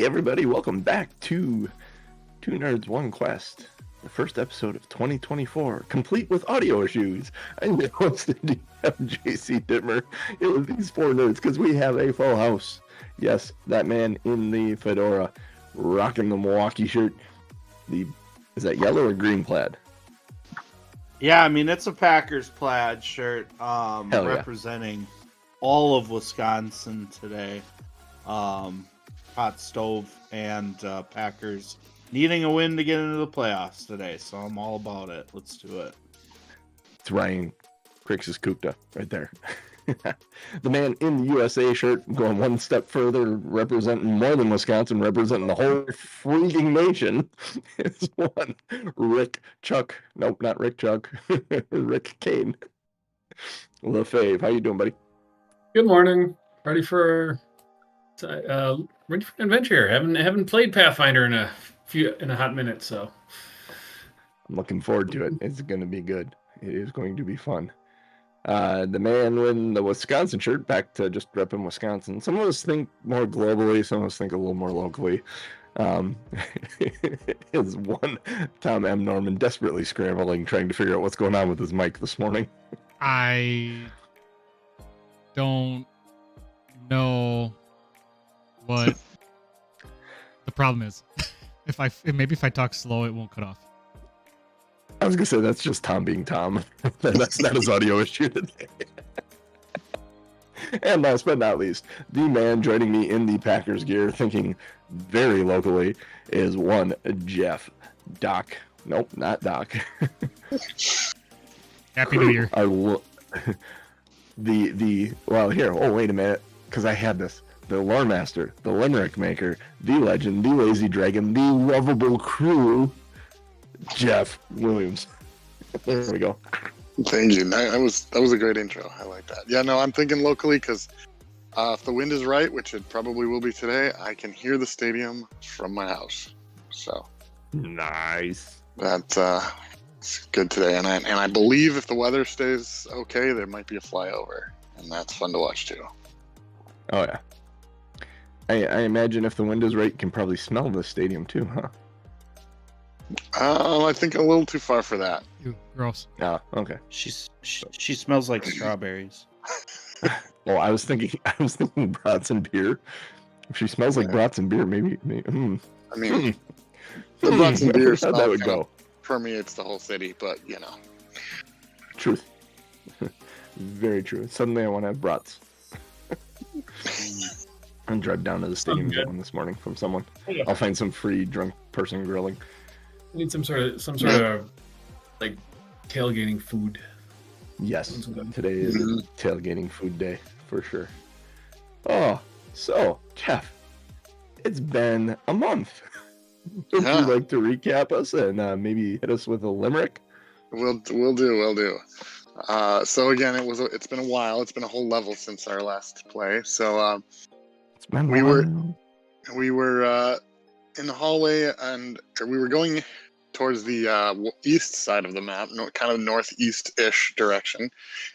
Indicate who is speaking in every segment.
Speaker 1: Hey everybody, welcome back to Two Nerds One Quest, the first episode of 2024, complete with audio issues. I'm your host, JC Dittmer, here with these four nerds, because we have a full house. Yes, that man in the fedora, rocking the Milwaukee shirt. Is that yellow or green plaid?
Speaker 2: Yeah, I mean, it's a Packers plaid shirt,
Speaker 1: Yeah.
Speaker 2: representing all of Wisconsin today. Hot stove and Packers needing a win to get into the playoffs today, so I'm all about it. Let's do it.
Speaker 1: It's Ryan Crixus Kupta right there. The man in the USA shirt going one step further, representing more than Wisconsin, representing the whole freaking nation, is one Rick Chuck. Nope, not Rick Chuck. Rick Kane. LaFave. How you doing, buddy?
Speaker 3: Good morning. Ready for an adventure. Haven't played Pathfinder in a hot minute, so
Speaker 1: I'm looking forward to it. It's going to be good. It is going to be fun. The man in the Wisconsin shirt, back to just repping Wisconsin. Some of us think more globally, some of us think a little more locally. Is one Tom M. Norman desperately scrambling, trying to figure out what's going on with his mic this morning.
Speaker 4: I don't know what the problem is. If I talk slow, it won't cut off.
Speaker 1: I was gonna say that's just Tom being Tom. That's not his audio issue today. And last but not least, the man joining me in the Packers gear, thinking very locally, is one Jeff Doc. Nope, not Doc.
Speaker 4: Happy New Year.
Speaker 1: Well, here. Oh, wait a minute, because I had this. The lore master, the limerick maker, the legend, the lazy dragon, the lovable crew, Jeff Williams. There we go.
Speaker 5: Thank you. That was a great intro. I like that. Yeah, no, I'm thinking locally because if the wind is right, which it probably will be today, I can hear the stadium from my house. So
Speaker 1: nice.
Speaker 5: That's it's good today, and I believe if the weather stays okay, there might be a flyover, and that's fun to watch too.
Speaker 1: Oh yeah. I imagine if the wind is right, you can probably smell the stadium too, huh?
Speaker 5: I think a little too far for that.
Speaker 4: Ew, gross.
Speaker 1: Oh, okay.
Speaker 2: She smells like strawberries.
Speaker 1: Well, I was thinking brats and beer. If she smells like brats and beer, maybe.
Speaker 5: I mean, the brats and beer smell
Speaker 1: that would go.
Speaker 5: Permeates the whole city, but you know.
Speaker 1: Truth. Very true. Suddenly I want to have brats. And drive down to the stadium and get one this morning from someone.
Speaker 3: Yeah.
Speaker 1: I'll find some free drunk person grilling.
Speaker 3: Need some sort of like tailgating food.
Speaker 1: Yes, today is tailgating food day for sure. Oh, so Jeff, it's been a month. Would you like to recap us and maybe hit us with a limerick?
Speaker 5: We'll do. So again, it's been a while. It's been a whole level since our last play. So
Speaker 1: It's been
Speaker 5: we were in the hallway, and we were going towards the east side of the map, kind of northeast-ish direction.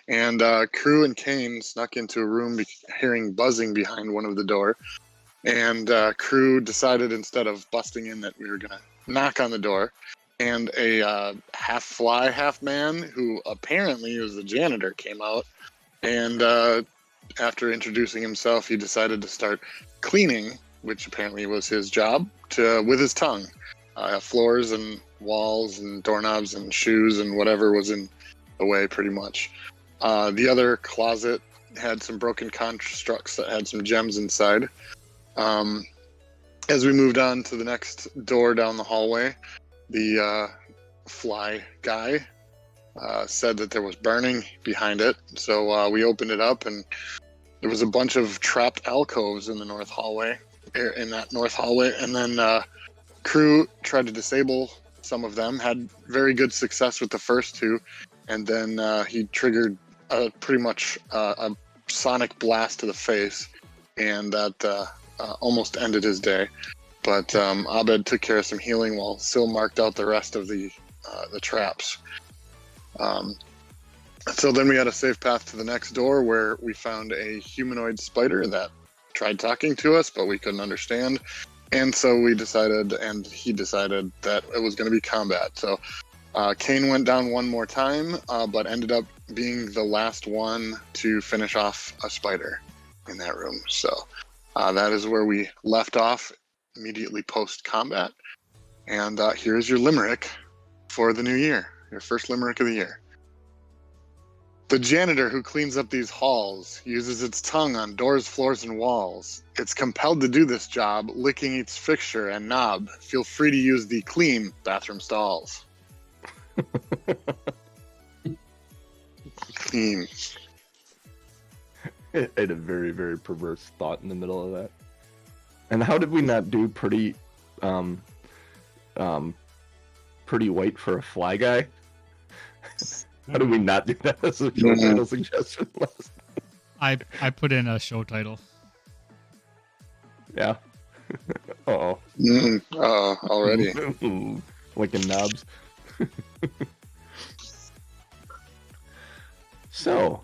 Speaker 5: And Crew and Kane snuck into a room hearing buzzing behind one of the door. And Crew decided instead of busting in that we were going to knock on the door. And a half fly, half man, who apparently was the janitor, came out. And after introducing himself, he decided to start cleaning, which apparently was his job, with his tongue. Floors and walls and doorknobs and shoes and whatever was in the way, pretty much. The other closet had some broken constructs that had some gems inside. As we moved on to the next door down the hallway, the fly guy said that there was burning behind it. So we opened it up, and there was a bunch of trapped alcoves in that north hallway. And then Crew tried to disable some of them, had very good success with the first two, and then he triggered pretty much a sonic blast to the face, and that almost ended his day. But Abed took care of some healing while Sil marked out the rest of the traps. So then we had a safe path to the next door, where we found a humanoid spider that tried talking to us, but we couldn't understand. And so we decided, and he decided, that it was going to be combat. So Kane went down one more time, but ended up being the last one to finish off a spider in that room. So that is where we left off immediately post-combat. And here's your limerick for the new year, your first limerick of the year. The janitor who cleans up these halls uses its tongue on doors, floors, and walls. It's compelled to do this job, licking each fixture and knob. Feel free to use the clean bathroom stalls. Clean.
Speaker 1: I had a very, very perverse thought in the middle of that. And how did we not do pretty white for a fly guy? How did we not do that as a show title suggestion last?
Speaker 4: I put in a show title.
Speaker 1: Yeah. Uh-oh.
Speaker 5: Already.
Speaker 1: Licking knobs. So,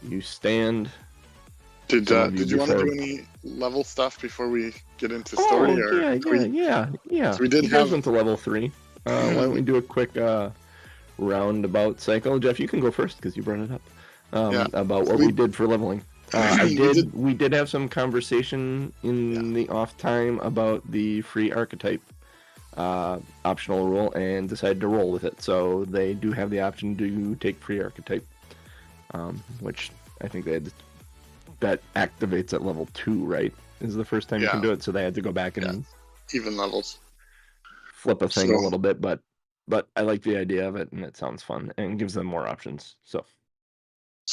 Speaker 1: you stand.
Speaker 5: Did you want to do any level stuff before we get into story?
Speaker 1: Yeah.
Speaker 5: So we did
Speaker 1: you guys went to level 3. Why don't we do a quick roundabout cycle? Jeff, you can go first because you brought it up. About what we did for leveling. We did have some conversation in the off time about the free archetype optional rule and decided to roll with it. So they do have the option to take free archetype, which I think that activates at level 2, right? Is the first time you can do it. So they had to go back and
Speaker 5: even levels,
Speaker 1: flip a thing a little bit, but I like the idea of it, and it sounds fun and gives them more options.
Speaker 5: So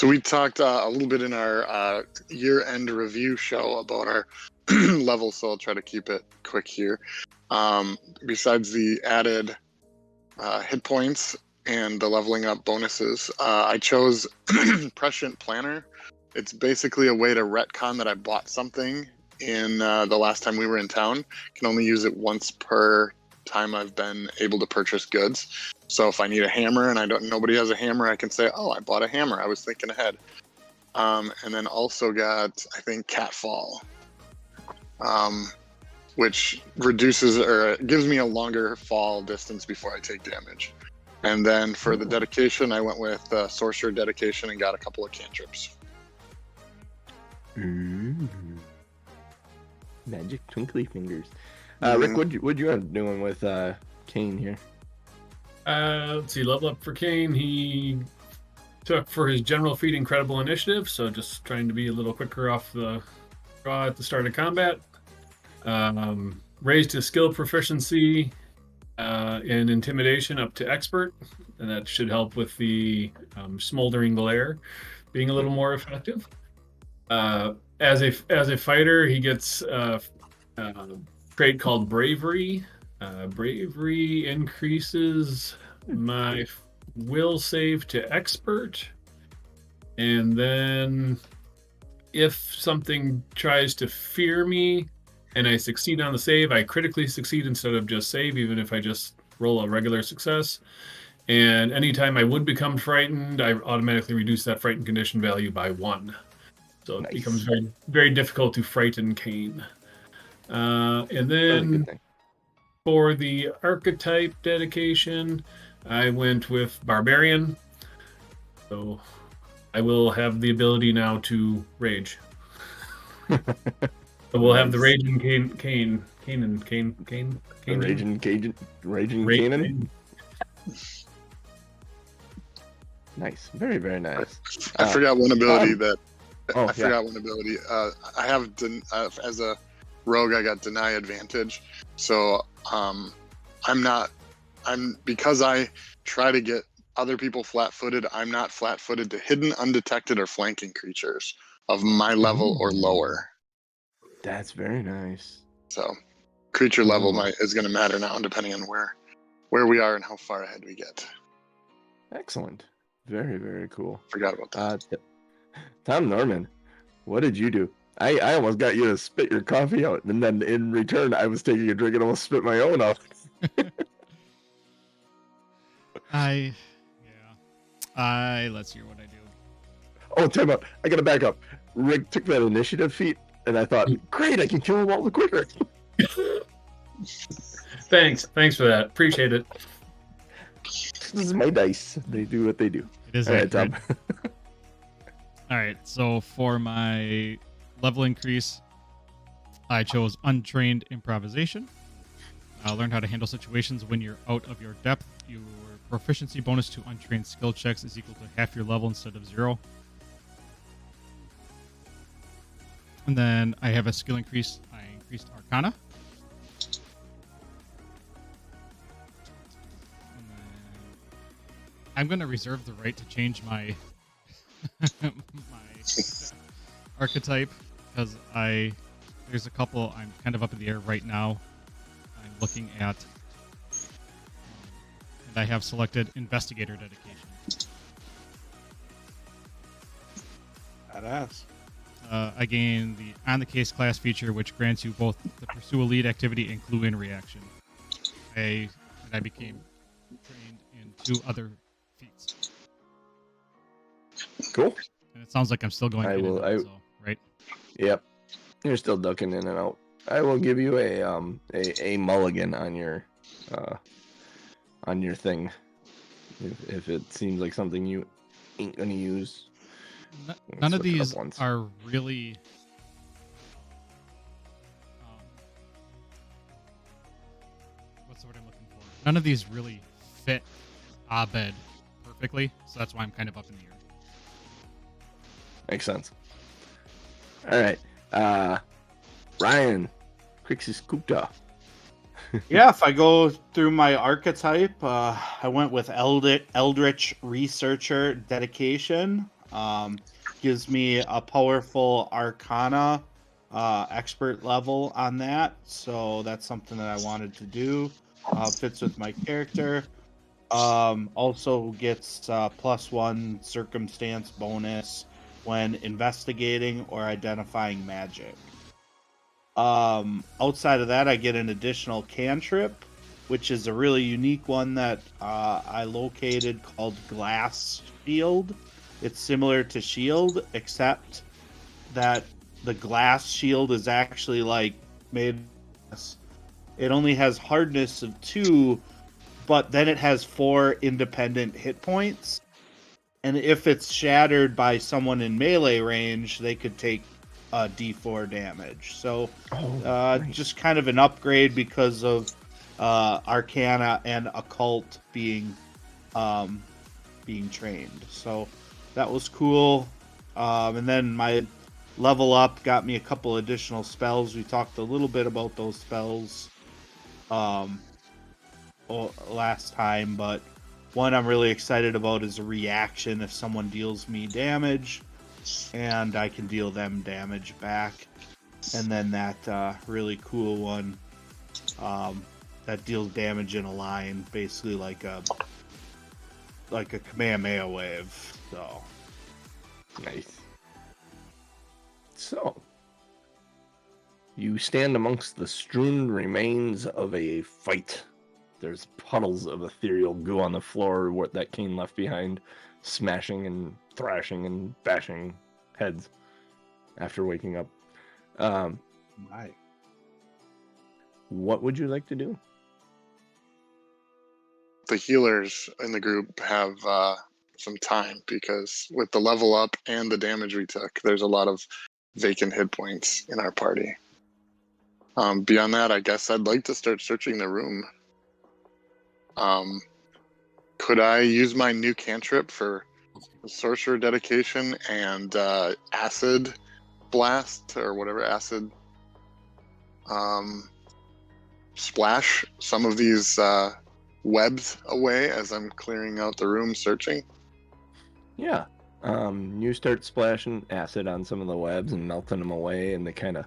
Speaker 5: we talked a little bit in our year-end review show about our levels, so I'll try to keep it quick here. Besides the added hit points and the leveling up bonuses, I chose Prescient Planner. It's basically a way to retcon that I bought something in the last time we were in town. Can only use it once per time I've been able to purchase goods. So if I need a hammer and nobody has a hammer, I can say, oh, I bought a hammer. I was thinking ahead. And then also got, I think, Catfall, which reduces or gives me a longer fall distance before I take damage. And then for the dedication, I went with Sorcerer Dedication and got a couple of cantrips.
Speaker 1: Magic twinkly fingers. Rick, what'd you end up doing with Kane here?
Speaker 3: Let's see, level up for Kane. He took for his general feat incredible initiative, so just trying to be a little quicker off the draw at the start of combat. Raised his skill proficiency in intimidation up to expert, and that should help with the smoldering glare being a little more effective. As a fighter, he gets a trait called Bravery. Bravery increases my will save to expert, and then if something tries to fear me and I succeed on the save, I critically succeed instead of just save, even if I just roll a regular success. And anytime I would become frightened, I automatically reduce that frightened condition value by 1. So it becomes very, very difficult to frighten Kane. And then for the archetype dedication, I went with Barbarian. So I will have the ability now to rage. So we'll have the Raging Kane.
Speaker 1: Raging Kanan. Nice, very, very nice.
Speaker 5: I forgot one ability forgot one ability. I have as a rogue, I got deny advantage. So because I try to get other people flat-footed, I'm not flat-footed to hidden, undetected, or flanking creatures of my level or lower.
Speaker 1: That's very nice.
Speaker 5: So creature level is going to matter now, depending on where we are and how far ahead we get.
Speaker 1: Excellent. Very, very cool.
Speaker 5: Forgot about that.
Speaker 1: Tom Norman, what did you do? I almost got you to spit your coffee out, and then in return, I was taking a drink and almost spit my own out.
Speaker 4: Let's hear what I do.
Speaker 1: Oh, time out. I gotta back up. Rick took that initiative feat, and I thought, great, I can kill him all the quicker.
Speaker 3: Thanks for that. Appreciate it.
Speaker 1: This is my dice. They do what they do.
Speaker 4: It is
Speaker 1: All right,
Speaker 4: accurate.
Speaker 1: Tom.
Speaker 4: All right, so for my level increase, I chose Untrained Improvisation. Learn how to handle situations when you're out of your depth. Your proficiency bonus to untrained skill checks is equal to half your level instead of 0. And then I have a skill increase. I increased Arcana. And then I'm going to reserve the right to change my my archetype because there's a couple I'm kind of up in the air right now. I'm looking at, and I have selected Investigator Dedication.
Speaker 2: Badass.
Speaker 4: I gain the On the Case class feature, which grants you both the Pursue a Lead activity and Clue In reaction. I became trained in 2 other feats.
Speaker 1: Cool.
Speaker 4: And it sounds like I'm still going in and out, right?
Speaker 1: Yep. You're still ducking in and out. I will give you a mulligan on your thing if it seems like something you ain't gonna use.
Speaker 4: None of these are really what's the word I'm looking for? None of these really fit Abed perfectly, so that's why I'm kind of up in the air.
Speaker 1: Makes sense. All right. Ryan, Crixus Gupta.
Speaker 2: Yeah, if I go through my archetype, I went with Eldritch Researcher Dedication. Gives me a powerful Arcana expert level on that, so that's something that I wanted to do. Fits with my character. Also gets +1 circumstance bonus when investigating or identifying magic. Outside of that, I get an additional cantrip, which is a really unique one that I located called Glass Shield. It's similar to Shield, except that the glass shield is actually like made. It only has hardness of 2, but then it has 4 independent hit points. And if it's shattered by someone in melee range, they could take D4 damage. So
Speaker 1: Nice.
Speaker 2: just kind of an upgrade because of Arcana and Occult being trained. So that was cool. And then my level up got me a couple additional spells. We talked a little bit about those spells last time, but one I'm really excited about is a reaction if someone deals me damage, and I can deal them damage back. And then that really cool one that deals damage in a line, basically like a Kamehameha wave. So
Speaker 1: Nice. So, you stand amongst the strewn remains of a fight. There's puddles of ethereal goo on the floor that Kane left behind, smashing and thrashing and bashing heads after waking up.
Speaker 2: right.
Speaker 1: What would you like to do?
Speaker 5: The healers in the group have some time because with the level up and the damage we took, there's a lot of vacant hit points in our party. Beyond that, I guess I'd like to start searching the room. Could I use my new cantrip for sorcerer dedication and acid blast or whatever acid splash some of these webs away as I'm clearing out the room searching?
Speaker 1: Yeah. You start splashing acid on some of the webs and melting them away, and they kind of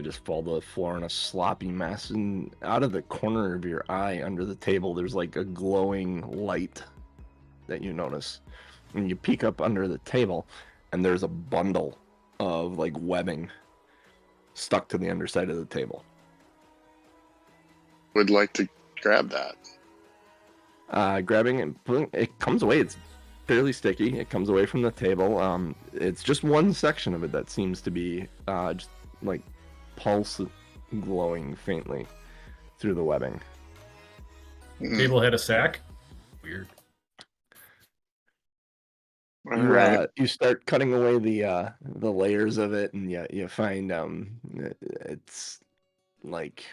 Speaker 1: just fall to the floor in a sloppy mess. And out of the corner of your eye under the table, there's like a glowing light that you notice. And you peek up under the table, and there's a bundle of like webbing stuck to the underside of the table.
Speaker 5: Would like to grab that.
Speaker 1: Grabbing it, it comes away. It's fairly sticky. It comes away from the table. It's just one section of it that seems to be just like pulse glowing faintly through the webbing.
Speaker 3: Table had a sack. Weird.
Speaker 5: All
Speaker 1: You
Speaker 5: right.
Speaker 1: you start cutting away the layers of it, and you find it's like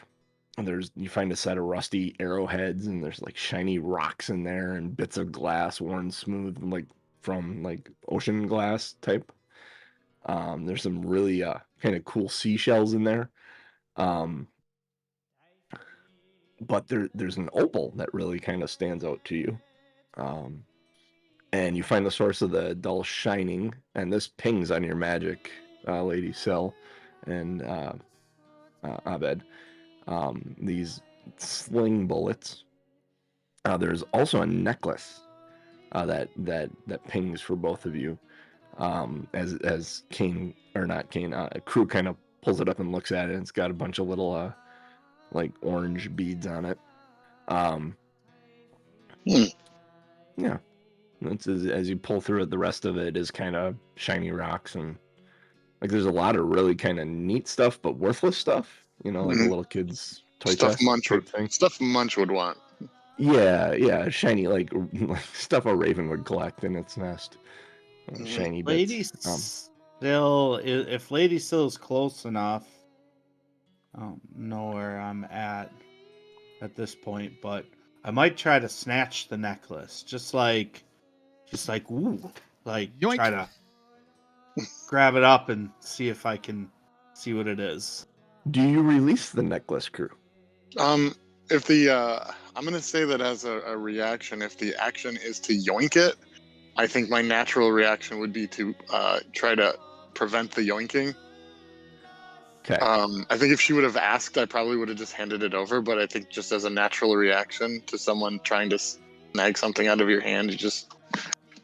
Speaker 1: you find a set of rusty arrowheads, and there's like shiny rocks in there and bits of glass worn smooth like from like ocean glass type. There's some really kind of cool seashells in there. But there's an opal that really kind of stands out to you. And you find the source of the dull shining, and this pings on your magic, Lady Sel and Abed. These sling bullets. There's also a necklace that pings for both of you. As Kane, or not Kane, Crew kind of pulls it up and looks at it, and it's got a bunch of little like orange beads on it. Yeah. It's, as you pull through it, the rest of it is kind of shiny rocks, and like there's a lot of really kind of neat stuff, but worthless stuff. You know, like a little kid's toy
Speaker 5: Stuff
Speaker 1: chest
Speaker 5: Munch
Speaker 1: type
Speaker 5: would
Speaker 1: thing.
Speaker 5: stuff Munch would want.
Speaker 1: Yeah, shiny like stuff a raven would collect in its nest. Shiny
Speaker 2: Lady
Speaker 1: bits.
Speaker 2: Still, if Lady Still is close enough, I don't know where I'm at this point, but I might try to snatch the necklace, just like ooh, like
Speaker 4: Yoink.
Speaker 2: try to grab it up and see if I can see what it is.
Speaker 1: Do you release the necklace, Crew?
Speaker 5: If the I'm gonna say that as a reaction, if the action is to yoink it, I think my natural reaction would be to try to prevent the yoinking.
Speaker 1: Okay.
Speaker 5: I think if she would have asked, I probably would have just handed it over. But I think just as a natural reaction to someone trying to snag something out of your hand, you just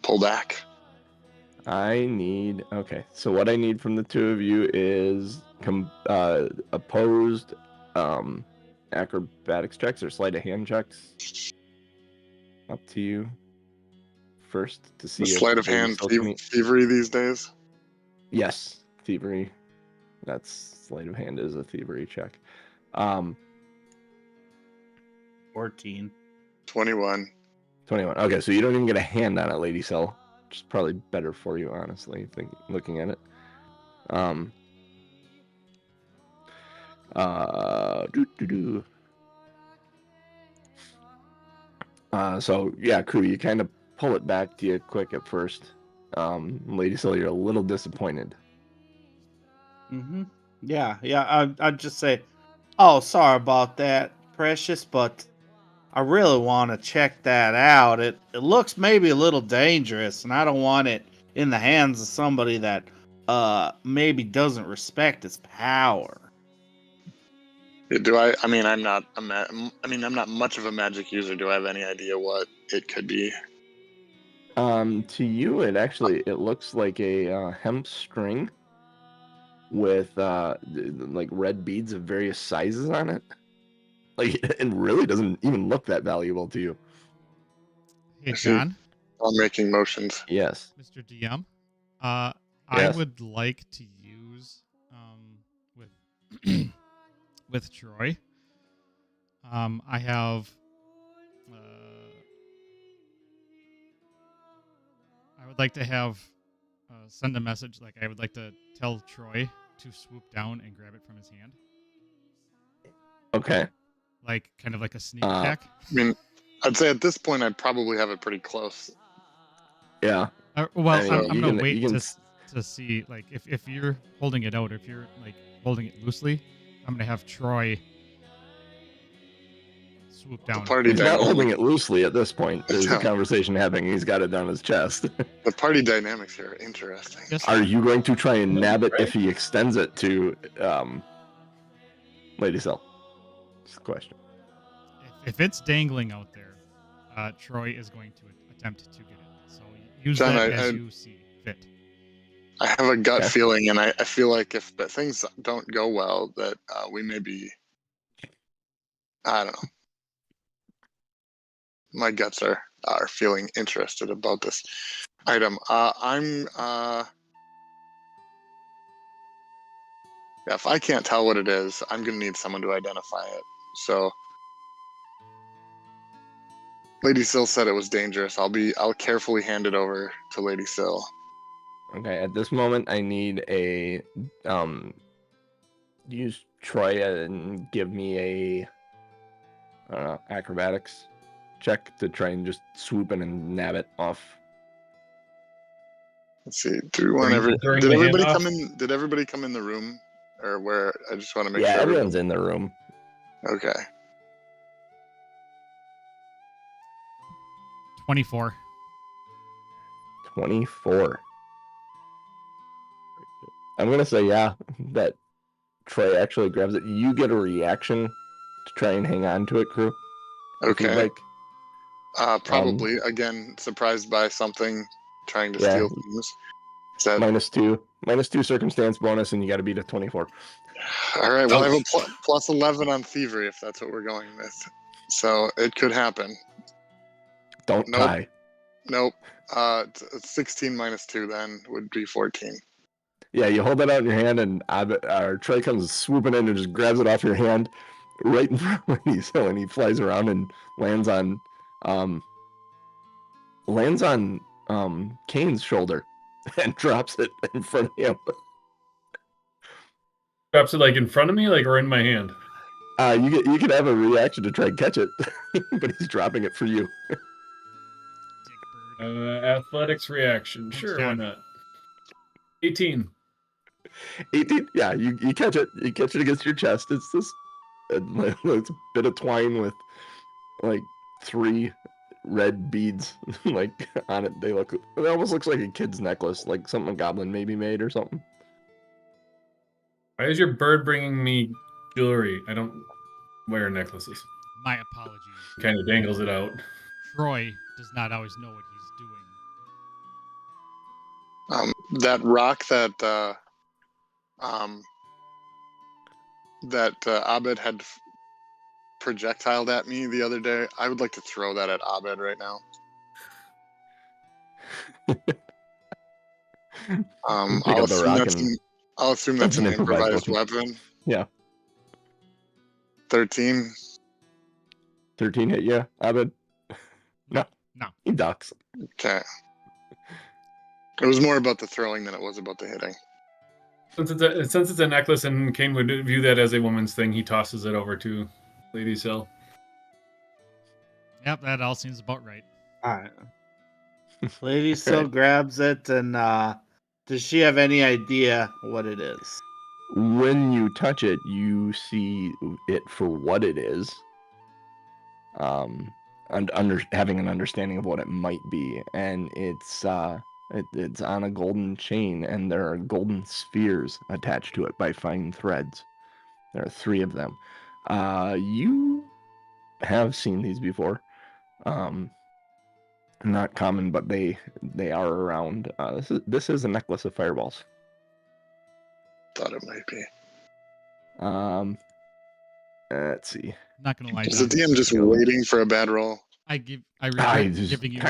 Speaker 5: pull back.
Speaker 1: Okay, so what I need from the two of you is opposed acrobatics checks or sleight of hand checks. Up to you first to see
Speaker 5: The
Speaker 1: if
Speaker 5: sleight of
Speaker 1: Lady
Speaker 5: hand
Speaker 1: Sel can-
Speaker 5: thievery these days.
Speaker 1: Yes, thievery. That's sleight of hand is a thievery check.
Speaker 2: 14.
Speaker 5: 21.
Speaker 1: 21. Okay, so you don't even get a hand on it, Lady Sel, which is probably better for you, honestly, looking at it. So yeah, Crew, you kind of pull it back to you quick at first. Lady Sel, you're a little disappointed.
Speaker 2: Mm-hmm. Yeah. I'd just say, oh, sorry about that, Precious, but I really want to check that out. It looks maybe a little dangerous, and I don't want it in the hands of somebody that maybe doesn't respect its power.
Speaker 5: Do I? I mean, I'm not. I'm not much of a magic user. Do I have any idea what it could be?
Speaker 1: To you, it looks like a hemp string with like red beads of various sizes on it. Like, it really doesn't even look that valuable to you.
Speaker 4: Hey, John,
Speaker 5: I'm making motions.
Speaker 1: Yes.
Speaker 4: Mr. DM. I
Speaker 1: Yes.
Speaker 4: would like to use with with Troy. I have. I would like to have send a message. Like I would like to tell Troy to swoop down and grab it from his hand.
Speaker 1: Okay.
Speaker 4: Like kind of like a sneak attack.
Speaker 5: I mean, I'd say at this point I'd probably have it pretty close.
Speaker 1: Yeah.
Speaker 4: Well,
Speaker 1: I mean,
Speaker 4: I'm gonna wait
Speaker 1: you can
Speaker 4: to see like if you're holding it out, if you're like holding it loosely, I'm gonna have Troy swoop down.
Speaker 1: He's not holding it loosely at this point. There's a conversation happening. He's got it down his chest.
Speaker 5: The party dynamics here are interesting.
Speaker 1: Are you going to try and nab it if he extends it to Lady Sel? That's the question.
Speaker 4: If it's dangling out there, Troy is going to attempt to get it. So use
Speaker 5: John,
Speaker 4: that as you see fit.
Speaker 5: I have a gut feeling, and I feel like if things don't go well, that we may be. I don't know. My guts are feeling interested about this item. Yeah, if I can't tell what it is, I'm gonna need someone to identify it. So, Lady Sill said it was dangerous. I'll carefully hand it over to Lady Sill.
Speaker 1: Okay, at this moment, I need a use Troy and give me a acrobatics check to try and just swoop in and nab it off.
Speaker 5: Let's see. Do we want
Speaker 3: Throwing
Speaker 5: did
Speaker 3: the
Speaker 5: everybody
Speaker 3: hand
Speaker 5: come in? Did everybody come in the room, or where? I just want to make
Speaker 1: Yeah,
Speaker 5: sure.
Speaker 1: everyone's in the room.
Speaker 5: Okay.
Speaker 4: 24.
Speaker 1: 24. I'm gonna say that Troy actually grabs it. You get a reaction to try and hang on to it, crew. If you'd
Speaker 5: Okay.
Speaker 1: like.
Speaker 5: Probably again surprised by something, trying to
Speaker 1: Yeah.
Speaker 5: steal things. Is that
Speaker 1: -2 circumstance bonus, and you got to beat a 24.
Speaker 5: all right? Well, I have a plus 11 on thievery if that's what we're going with. So it could happen.
Speaker 1: Don't
Speaker 5: Nope.
Speaker 1: tie.
Speaker 5: Nope. 16 -2 then would be 14.
Speaker 1: Yeah, you hold it out in your hand, and Troy comes swooping in and just grabs it off your hand right in front of you. So when he flies around and lands on Kane's shoulder and drops it in front of him.
Speaker 3: drops it like in front of me, like or in my hand.
Speaker 1: You can have a reaction to try and catch it, but he's dropping it for you.
Speaker 4: Dick bird.
Speaker 3: Athletics reaction.
Speaker 4: Thanks,
Speaker 3: Sure,
Speaker 4: John.
Speaker 3: why not? 18.
Speaker 1: 18. Yeah, you catch it. You catch it against your chest. It's this. It's a bit of twine with like 3 red beads like on it. It almost looks like a kid's necklace, like something a goblin maybe made or something.
Speaker 3: Why is your bird bringing me jewelry? I don't wear necklaces.
Speaker 4: My apologies.
Speaker 3: Kind of dangles it out.
Speaker 4: Troy does not always know what he's doing.
Speaker 5: That rock that Abed had projectiled at me the other day, I would like to throw that at Abed right now. I'll assume that's an improvised weapon.
Speaker 1: Yeah.
Speaker 5: 13.
Speaker 1: 13 hit you, Abed? No. He ducks.
Speaker 5: Okay. It was more about the throwing than it was about the hitting.
Speaker 3: Since it's a necklace and Kane would view that as a woman's thing, he tosses it over to Lady Sill.
Speaker 4: Yep, that all seems about right.
Speaker 2: All right. Lady Sill grabs it, and does she have any idea what it is?
Speaker 1: When you touch it, you see it for what it is. And having an understanding of what it might be, and it's on a golden chain, and there are golden spheres attached to it by fine threads. There are 3 of them. You have seen these before. Not common, but they are around. This is a necklace of fireballs.
Speaker 5: Thought it might be.
Speaker 1: Let's see.
Speaker 4: Not gonna lie.
Speaker 5: Is the DM just waiting for a bad roll?
Speaker 4: I regret giving you.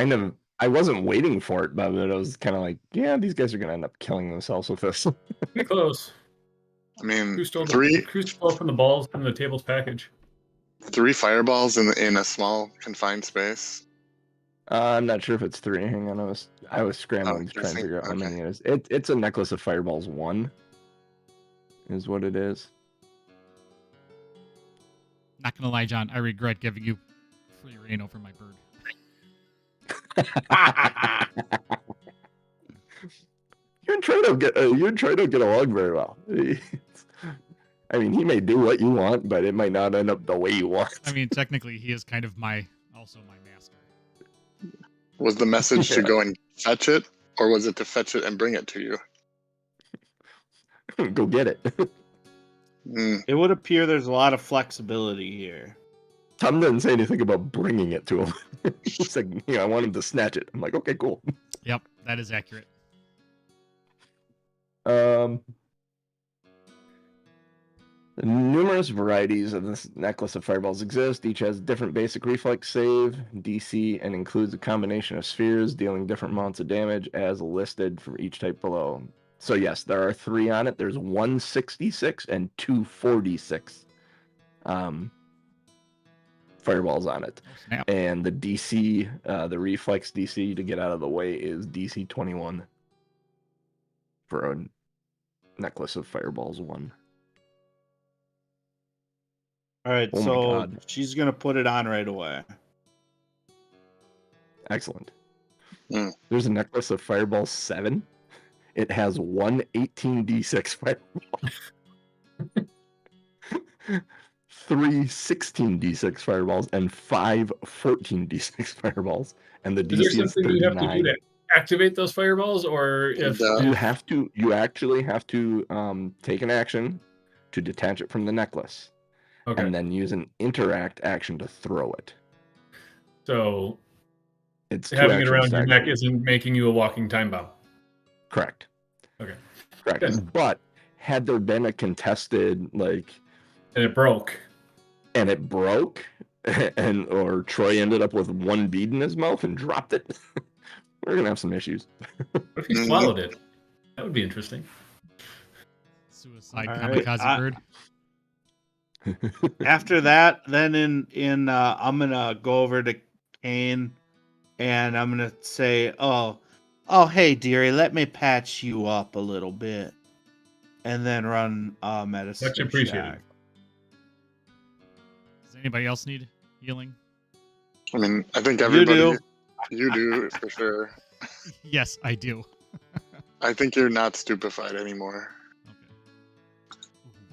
Speaker 1: I wasn't waiting for it, but I was kind of like, yeah, these guys are gonna end up killing themselves with this.
Speaker 3: Pretty close.
Speaker 5: I mean,
Speaker 3: Who stole
Speaker 5: three
Speaker 3: from the balls from the table's package?
Speaker 5: 3 fireballs in a small confined space.
Speaker 1: I'm not sure if it's 3. Hang on, I was scrambling to try and figure out how many it is. It's a necklace of fireballs. 1 is what it is.
Speaker 4: Not gonna lie, John. I regret giving you free reign over my bird.
Speaker 1: You and Trey don't get along very well. I mean, he may do what you want, but it might not end up the way you want.
Speaker 4: I mean, technically, he is kind of also my master.
Speaker 5: Was the message to go and fetch it, or was it to fetch it and bring it to you?
Speaker 1: Go get it.
Speaker 2: It would appear there's a lot of flexibility here.
Speaker 1: Tom didn't say anything about bringing it to him. He's like, I want him to snatch it. I'm like, okay, cool.
Speaker 4: Yep, that is accurate.
Speaker 1: Numerous varieties of this necklace of fireballs exist. Each has different basic reflex save, DC, and includes a combination of spheres dealing different amounts of damage as listed for each type below. So yes, there are 3 on it. There's 166 and 246 fireballs on it.
Speaker 4: Oh, snap.
Speaker 1: And the DC, the reflex DC to get out of the way is DC 21 for a necklace of fireballs 1.
Speaker 2: All right,
Speaker 1: Oh my
Speaker 2: so
Speaker 1: God.
Speaker 2: she's gonna put it on right away.
Speaker 1: Excellent.
Speaker 5: Mm.
Speaker 1: There's a necklace of fireballs 7. It has 1 18d6 fireball. 3 16d6 fireballs and 5 14d6 fireballs. And the
Speaker 3: Is there
Speaker 1: DC is
Speaker 3: something you have to do
Speaker 1: 39.
Speaker 3: to activate those fireballs, or if
Speaker 5: And,
Speaker 1: You actually have to take an action to detach it from the necklace,
Speaker 3: okay,
Speaker 1: and then use an interact action to throw it.
Speaker 3: so
Speaker 1: It's 2
Speaker 3: having it
Speaker 1: actions
Speaker 3: around
Speaker 1: to
Speaker 3: your neck
Speaker 1: actually-
Speaker 3: isn't making you a walking time bomb.
Speaker 1: Correct.
Speaker 3: Okay,
Speaker 1: Correct.
Speaker 3: Good.
Speaker 1: But had there been a contested
Speaker 3: and it broke.
Speaker 1: and it broke, and or Troy ended up with 1 bead in his mouth and dropped it, we're gonna have some issues.
Speaker 3: What if he
Speaker 5: Mhm.
Speaker 3: swallowed it? That would be interesting.
Speaker 4: Suicide
Speaker 2: All right,
Speaker 4: kamikaze bird.
Speaker 2: After that, then I'm gonna go over to Kane, and I'm gonna say, "Oh, hey, dearie, let me patch you up a little bit," and then run medicine
Speaker 3: Much appreciated.
Speaker 2: check.
Speaker 4: Does anybody else need healing?
Speaker 5: I mean, I think
Speaker 2: You
Speaker 5: everybody.
Speaker 2: do.
Speaker 5: You do for sure.
Speaker 4: Yes, I do.
Speaker 5: I think you're not stupefied anymore.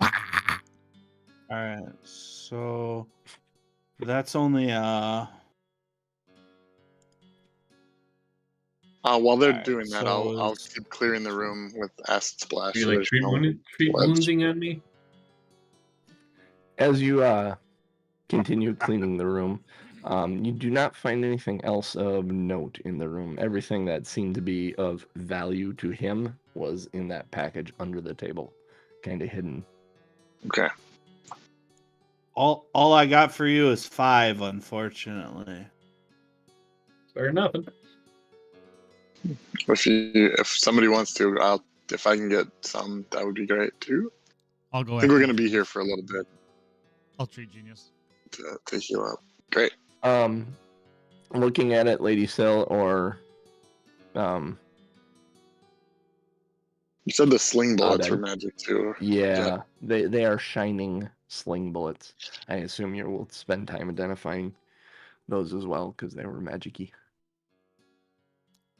Speaker 4: Okay.
Speaker 2: All right, so that's only
Speaker 5: While they're
Speaker 2: Alright,
Speaker 5: doing that,
Speaker 2: so
Speaker 5: I'll
Speaker 2: it's-
Speaker 5: keep clearing the room with acid splash.
Speaker 3: Are you
Speaker 5: so
Speaker 3: like
Speaker 5: there's
Speaker 3: treat
Speaker 5: no floods.
Speaker 3: woundsing on me?
Speaker 1: As you continue cleaning the room, you do not find anything else of note in the room. Everything that seemed to be of value to him was in that package under the table, kind of hidden.
Speaker 5: Okay.
Speaker 2: all I got for you is 5, unfortunately.
Speaker 3: Or nothing.
Speaker 5: If somebody wants to, if I can get some, that would be great too.
Speaker 4: I'll go
Speaker 5: I think we're
Speaker 4: after
Speaker 5: gonna be here for a little bit
Speaker 4: I'll treat genius.
Speaker 5: to heal up. Great.
Speaker 1: Looking at it, Lady Sill, or
Speaker 5: You said the sling bullets
Speaker 1: Abed.
Speaker 5: were magic too.
Speaker 1: yeah, they are shining sling bullets. I assume you will spend time identifying those as well because they were magic-y.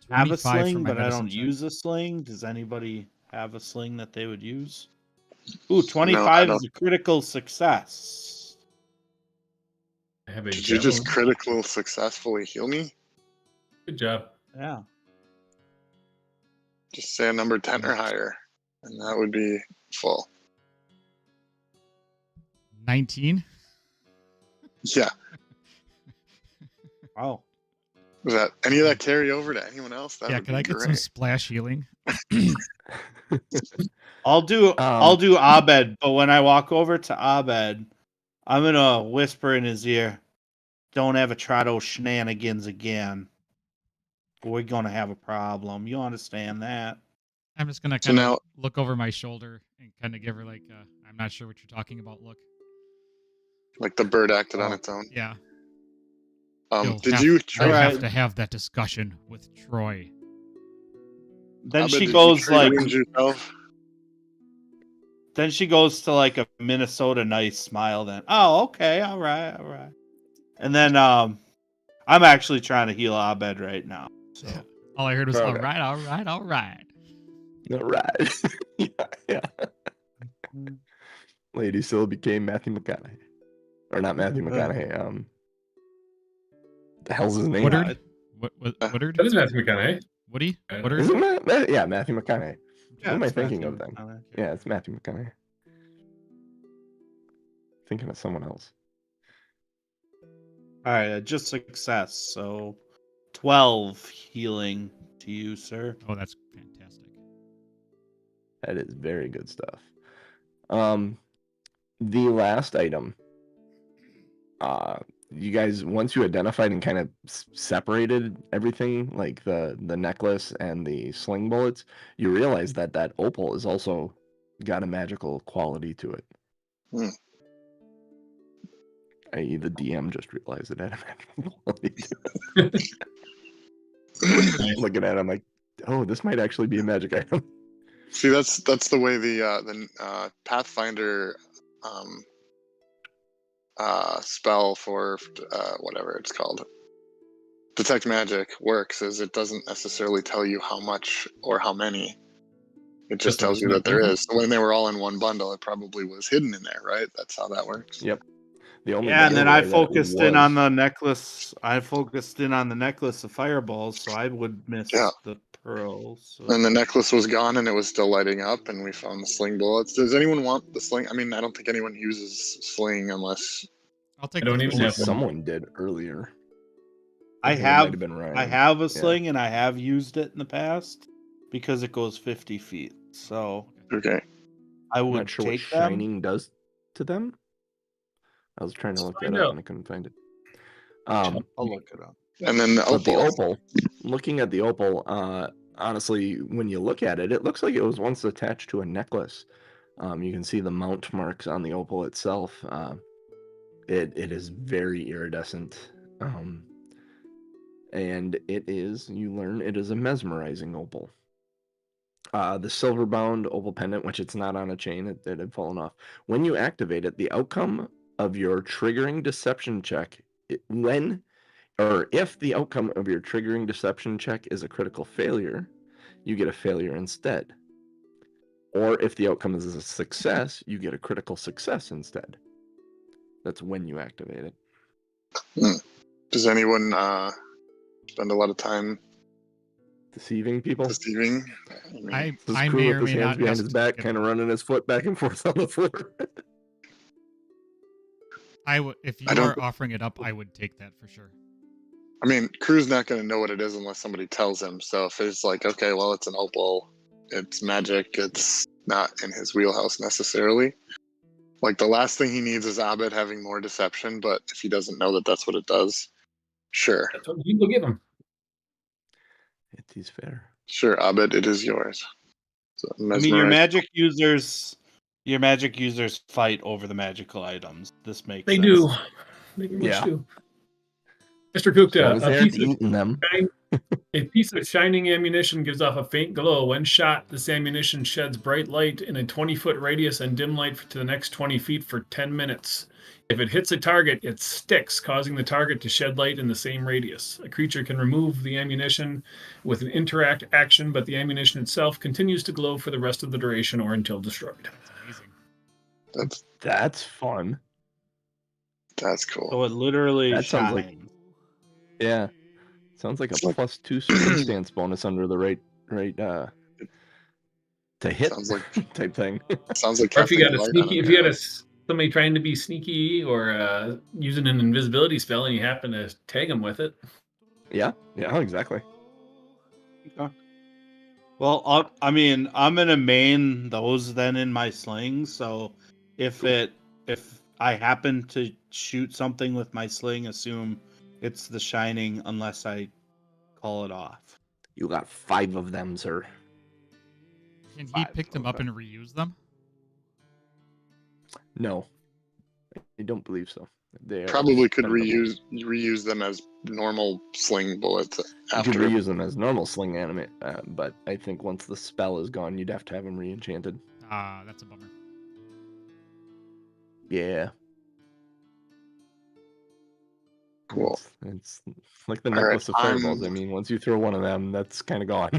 Speaker 2: Have a
Speaker 4: 25 for
Speaker 2: sling,
Speaker 4: my
Speaker 2: but I
Speaker 4: medicine
Speaker 2: don't
Speaker 4: check.
Speaker 2: use a sling. Does anybody have a sling that they would use? Ooh,
Speaker 5: No,
Speaker 2: 25
Speaker 5: I
Speaker 2: is a critical success.
Speaker 3: I have a
Speaker 5: Did you just
Speaker 3: javelin.
Speaker 5: critical successfully heal me?
Speaker 3: Good job.
Speaker 2: Yeah.
Speaker 5: Just say a number 10 or higher, and that would be full.
Speaker 4: 19.
Speaker 5: Yeah.
Speaker 2: Oh.
Speaker 5: Was that any of that carry over to anyone else? That
Speaker 4: Yeah,
Speaker 5: would
Speaker 4: can
Speaker 5: be
Speaker 4: I get some
Speaker 5: great.
Speaker 4: splash healing?
Speaker 2: I'll do Abed, but when I walk over to Abed, I'm gonna whisper in his ear, "Don't ever try those shenanigans again. We're gonna have a problem. You understand that?"
Speaker 4: I'm just gonna
Speaker 5: So
Speaker 4: kind of
Speaker 5: now-
Speaker 4: look over my shoulder and kind of give her like I'm not sure what you're talking about look.
Speaker 5: Like the bird acted on
Speaker 2: Oh.
Speaker 5: its own.
Speaker 4: Yeah.
Speaker 5: Did you
Speaker 4: You'll
Speaker 5: try?
Speaker 2: Alright.
Speaker 4: have to have that discussion with Troy.
Speaker 2: Then
Speaker 5: Abed,
Speaker 2: she
Speaker 5: did you
Speaker 2: goes
Speaker 5: try
Speaker 2: like,
Speaker 5: wound yourself?
Speaker 2: then she goes to like a Minnesota nice smile. Then, oh, okay, all right. And then I'm actually trying to heal Abed right now. So
Speaker 4: All I heard was
Speaker 1: Okay.
Speaker 4: all right.
Speaker 1: All right. yeah. Lady Sill became Matthew McConaughey. Or not Matthew McConaughey. The hell's his name?
Speaker 4: Woodard? Woodard?
Speaker 3: That is Matthew McConaughey.
Speaker 4: Woody?
Speaker 3: Is
Speaker 4: Woodard?
Speaker 1: Is it yeah, Matthew McConaughey.
Speaker 2: yeah,
Speaker 1: Who am I
Speaker 2: it's
Speaker 1: thinking
Speaker 2: Matthew
Speaker 1: of then?
Speaker 2: McConaughey.
Speaker 1: Yeah, it's Matthew McConaughey. Thinking of someone else.
Speaker 2: All right, just success. So 12 healing to you, sir.
Speaker 4: Oh, that's fantastic.
Speaker 1: That is very good stuff. The last item you guys, once you identified and kind of separated everything, like the necklace and the sling bullets, you realize that that opal is also got a magical quality to it.
Speaker 5: Hmm.
Speaker 1: I.e., the DM just realized it had a magical quality to it. Looking at it, I'm like, oh, this might actually be a magic item.
Speaker 5: See, that's the way the Pathfinder spell for whatever it's called, detect magic, works. Is it doesn't necessarily tell you how much or how many. It just tells you that there is. So when they were all in one bundle, it probably was hidden in there, right? That's how that works.
Speaker 1: Yep. The only
Speaker 2: Yeah, and then I
Speaker 1: other way that it
Speaker 2: focused in on
Speaker 1: was-
Speaker 2: the necklace. I focused in on the necklace of fireballs, so I would miss
Speaker 5: Yeah.
Speaker 2: the pearls. So.
Speaker 5: And the necklace was gone, and it was still lighting up, and we found the sling bullets. Does anyone want the sling? I mean, I don't think anyone uses sling unless.
Speaker 4: I'll take
Speaker 3: I don't
Speaker 4: the
Speaker 3: even
Speaker 4: sling.
Speaker 3: have one.
Speaker 1: Someone did earlier.
Speaker 2: I
Speaker 1: think it might
Speaker 2: have
Speaker 1: been Ryan.
Speaker 2: I have a
Speaker 1: Yeah.
Speaker 2: sling and I have used it in the past because it goes 50 feet. So
Speaker 5: Okay.
Speaker 2: I
Speaker 1: I'm
Speaker 2: would
Speaker 1: not sure what
Speaker 2: take them.
Speaker 1: shining does to them. I was trying to look that
Speaker 3: find
Speaker 1: up
Speaker 3: out.
Speaker 1: and I couldn't find it.
Speaker 2: I'll look it up.
Speaker 5: And then the
Speaker 1: But the
Speaker 5: opal.
Speaker 1: opal, looking at the opal, honestly, when you look at it, it looks like it was once attached to a necklace. You can see the mount marks on the opal itself. It is very iridescent. And you learn it is a mesmerizing opal. The silver bound opal pendant, which it's not on a chain, it had fallen off. When you activate it, the outcome of your triggering deception check, if the outcome of your triggering deception check is a critical failure, you get a failure instead. Or if the outcome is a success, you get a critical success instead. That's when you activate it.
Speaker 5: Does anyone spend a lot of time
Speaker 1: Deceiving people.
Speaker 5: deceiving?
Speaker 4: I
Speaker 1: This
Speaker 4: may
Speaker 1: crew
Speaker 4: or
Speaker 1: with his
Speaker 4: may
Speaker 1: hands
Speaker 4: not
Speaker 1: behind his
Speaker 4: just
Speaker 1: back,
Speaker 4: get
Speaker 1: kind of
Speaker 4: them.
Speaker 1: running his foot back and forth on the floor.
Speaker 4: If you
Speaker 5: I don't-
Speaker 4: are offering it up, I would take that for sure.
Speaker 5: I mean, Crew's not going to know what it is unless somebody tells him. So if it's like, okay, well, it's an opal, it's magic, it's not in his wheelhouse necessarily. Like the last thing he needs is Abed having more deception. But if he doesn't know that that's what it does, sure,
Speaker 3: That's what you go get them.
Speaker 1: It is fair.
Speaker 5: sure, Abed, it is yours. So,
Speaker 2: I mean, your
Speaker 5: mesmerize-
Speaker 2: magic users fight over the magical items. This makes
Speaker 3: They
Speaker 2: sense.
Speaker 3: do. They very much
Speaker 1: Yeah.
Speaker 3: do. Mr.
Speaker 1: As long
Speaker 3: Gupta,
Speaker 1: as they aren't
Speaker 3: a
Speaker 1: eating them.
Speaker 3: piece of shining ammunition gives off a faint glow. When shot, this ammunition sheds bright light in a 20-foot radius and dim light to the next 20 feet for 10 minutes. If it hits a target, it sticks, causing the target to shed light in the same radius. A creature can remove the ammunition with an interact action, but the ammunition itself continues to glow for the rest of the duration or until destroyed.
Speaker 4: That's amazing.
Speaker 1: That's fun.
Speaker 5: That's cool.
Speaker 2: So it literally
Speaker 1: That sounds
Speaker 2: shines.
Speaker 1: like- Yeah. Sounds like a
Speaker 5: It's like-
Speaker 1: +2 circumstance bonus under the right to hit
Speaker 5: Sounds like-
Speaker 1: type thing.
Speaker 5: Sounds like
Speaker 3: Or if you got
Speaker 5: casting
Speaker 3: a
Speaker 5: light on
Speaker 3: sneaky,
Speaker 5: him,
Speaker 3: if you
Speaker 5: yeah.
Speaker 3: had somebody trying to be sneaky or using an invisibility spell and you happen to tag them with it.
Speaker 1: Yeah, exactly.
Speaker 2: Well, I mean, I'm gonna main those then in my sling. So if I happen to shoot something with my sling, assume it's the shining unless I call it off.
Speaker 1: You got 5 of them, sir.
Speaker 4: Can he
Speaker 2: 5,
Speaker 4: pick them up
Speaker 2: okay.
Speaker 4: and reuse them?
Speaker 1: No, I don't believe so. They are
Speaker 5: Probably could
Speaker 1: expendable.
Speaker 5: reuse them as normal sling bullets
Speaker 1: You
Speaker 5: after.
Speaker 1: could reuse them as normal sling animate, but I think once the spell is gone, you'd have to have them re-enchanted.
Speaker 4: Ah, that's a bummer.
Speaker 1: Yeah.
Speaker 5: Cool.
Speaker 1: It's like the
Speaker 5: All right,
Speaker 1: necklace of fireballs.
Speaker 5: I'm-
Speaker 1: I mean, once you throw one of them, that's kind of gone.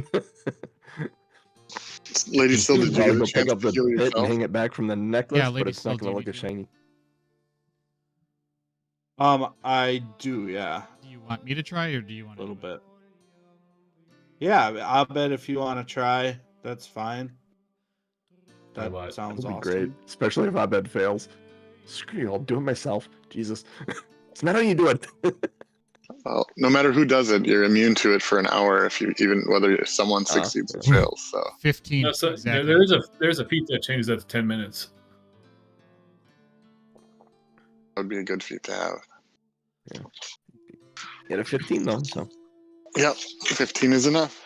Speaker 5: Lady Still, did you
Speaker 1: Probably
Speaker 5: get
Speaker 1: go
Speaker 5: a
Speaker 1: pick
Speaker 5: chance
Speaker 1: up
Speaker 5: to
Speaker 1: the
Speaker 5: heal
Speaker 1: pit and
Speaker 5: yourself?
Speaker 1: hang it back from the necklace,
Speaker 4: Yeah,
Speaker 1: but
Speaker 4: Lady
Speaker 1: it's not
Speaker 4: Still,
Speaker 1: going to
Speaker 4: do
Speaker 1: look
Speaker 4: you
Speaker 1: as
Speaker 4: need
Speaker 1: shiny.
Speaker 2: I do, yeah,
Speaker 4: Do you want me to try, or do you want
Speaker 2: a little
Speaker 4: to do it?
Speaker 2: bit. Yeah, I'll bet if you want to try, that's fine. That
Speaker 3: what?
Speaker 2: sounds
Speaker 1: That'd be
Speaker 2: awesome.
Speaker 1: great, especially if Abed fails. Screw you, I'll do it myself. Jesus. It's not how you do it.
Speaker 5: Well, no matter who does it, you're immune to it for an hour if you whether someone succeeds or
Speaker 1: yeah.
Speaker 5: fails. So
Speaker 4: 15.
Speaker 3: No, so
Speaker 4: Exactly.
Speaker 3: there's a feat that changes that to 10 minutes.
Speaker 5: that would be a good feat to have.
Speaker 1: Get a 15 though, so
Speaker 5: Yep, 15 is enough.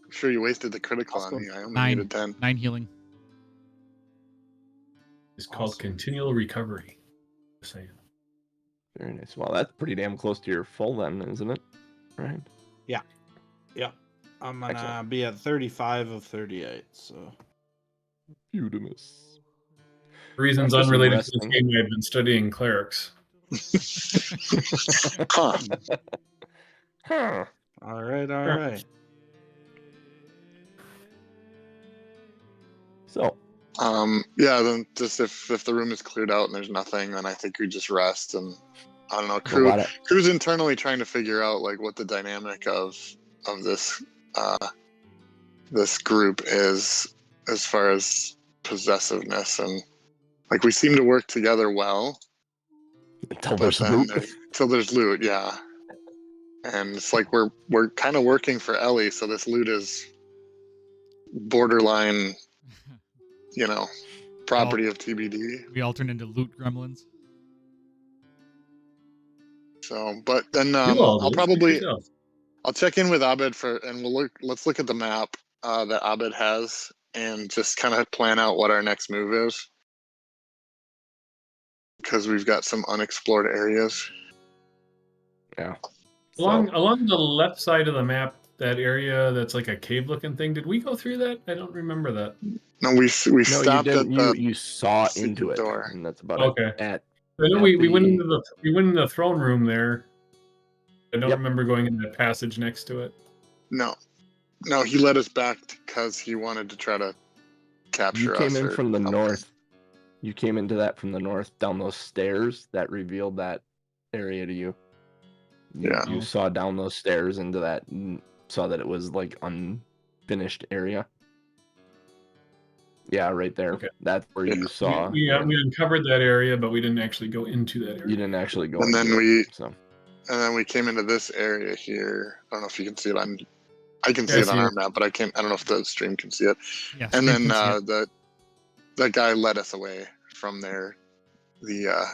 Speaker 5: I'm sure you wasted the critical on
Speaker 2: Awesome.
Speaker 5: me. I only
Speaker 4: 9.
Speaker 5: needed 10.
Speaker 4: 9 healing.
Speaker 3: It's called
Speaker 2: Awesome.
Speaker 3: continual recovery. Just saying.
Speaker 1: very nice. Well, that's pretty damn close to your full then, isn't it? Right.
Speaker 2: Yeah. I'm gonna
Speaker 1: Excellent.
Speaker 2: be at 35 of 38. So
Speaker 1: Beautimus.
Speaker 3: For reasons
Speaker 1: After some
Speaker 3: unrelated to this
Speaker 1: resting.
Speaker 3: game, I've been studying clerics.
Speaker 5: Huh.
Speaker 1: Huh.
Speaker 2: all right.
Speaker 3: Sure.
Speaker 1: So,
Speaker 5: Yeah, then just if the room is cleared out and there's nothing, then I think we just rest and I don't know.
Speaker 1: there's a lot of
Speaker 5: Crew's internally trying to figure out like what the dynamic of this this group is as far as possessiveness, and like we seem to work together well,
Speaker 1: until
Speaker 5: but
Speaker 1: there's
Speaker 5: then
Speaker 1: loot.
Speaker 5: till there's loot, yeah. And it's like we're kind of working for Ellie, so this loot is borderline, property of TBD.
Speaker 4: We all turn into loot gremlins.
Speaker 5: So, but then
Speaker 3: You all
Speaker 5: I'll
Speaker 3: do. Speak for
Speaker 5: probably
Speaker 3: yourself.
Speaker 5: I'll check in with Abed and let's look at the map that Abed has and just kind of plan out what our next move is, because we've got some unexplored areas.
Speaker 1: Yeah.
Speaker 3: Along the left side of the map, that area that's like a cave-looking thing. Did we go through that? I don't remember that.
Speaker 5: No, we
Speaker 1: No,
Speaker 5: stopped
Speaker 1: you
Speaker 5: at
Speaker 1: didn't.
Speaker 5: the
Speaker 1: You saw
Speaker 5: secret
Speaker 1: into it,
Speaker 5: door.
Speaker 1: and that's about
Speaker 3: Okay.
Speaker 1: it.
Speaker 3: I know
Speaker 1: At
Speaker 3: we went
Speaker 1: the-
Speaker 3: into the throne room there. I don't
Speaker 1: Yep.
Speaker 3: remember going in that passage next to it.
Speaker 5: No, he led us back because he wanted to try to capture
Speaker 1: You
Speaker 5: us.
Speaker 1: came in
Speaker 5: or
Speaker 1: from the
Speaker 5: something.
Speaker 1: north. You came into that from the north, down those stairs that revealed that area to you.
Speaker 5: Yeah.
Speaker 1: You saw down those stairs into that, and saw that it was like unfinished area. Yeah, right there.
Speaker 3: Okay.
Speaker 1: That's where you saw.
Speaker 3: We uncovered that area, but we didn't actually go into that area.
Speaker 1: You didn't actually go.
Speaker 5: And
Speaker 1: into
Speaker 5: then
Speaker 1: it, so.
Speaker 5: And then we came into this area here. I don't know if you can see it on. I can see
Speaker 3: Yeah, I
Speaker 5: it on
Speaker 3: see
Speaker 5: our
Speaker 3: it.
Speaker 5: map, but I can't. I don't know if the stream can see it.
Speaker 4: Yeah,
Speaker 5: And
Speaker 4: stream
Speaker 5: then
Speaker 4: can see it.
Speaker 5: that guy led us away from there. The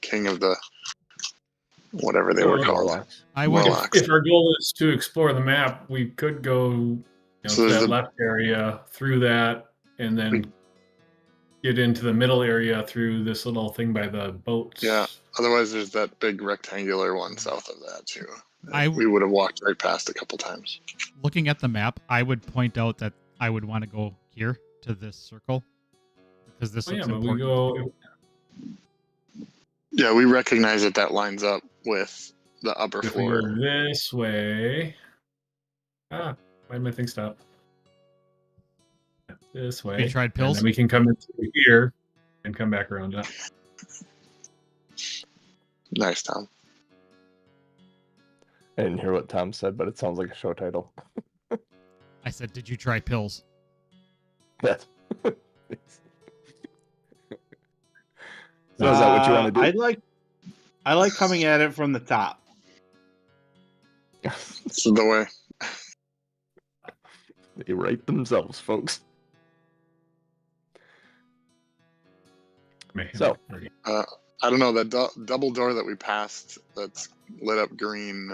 Speaker 5: king of the whatever they were
Speaker 3: Well,
Speaker 5: called.
Speaker 1: Warlocks.
Speaker 4: I would.
Speaker 5: Warlock.
Speaker 3: If our goal is to explore the map, we could go
Speaker 5: So
Speaker 3: to
Speaker 5: there's
Speaker 3: that left area through that, and then get into the middle area through this little thing by the boats.
Speaker 5: Yeah. Otherwise, there's that big rectangular one south of that too.
Speaker 4: I-
Speaker 5: We would have walked right past a couple times.
Speaker 4: Looking at the map, I would point out that I would want to go here to this circle because this
Speaker 3: Oh, yeah,
Speaker 4: looks
Speaker 3: but we
Speaker 4: important.
Speaker 3: go
Speaker 5: Yeah, we recognize that lines up with the upper
Speaker 3: if we go
Speaker 5: floor.
Speaker 3: this way. Why did my thing stop? This way.
Speaker 4: We tried
Speaker 3: And
Speaker 4: pills.
Speaker 3: then we can come into here and come back around up.
Speaker 5: Nice, Tom.
Speaker 1: I didn't hear what Tom said, but it sounds like a show title.
Speaker 4: I said, "Did you try pills?"
Speaker 1: That's. So is that what you want to do?
Speaker 2: I like coming at it from the top.
Speaker 5: This is the way.
Speaker 1: They write themselves, folks. So.
Speaker 5: I don't know, that double door that we passed that's lit up green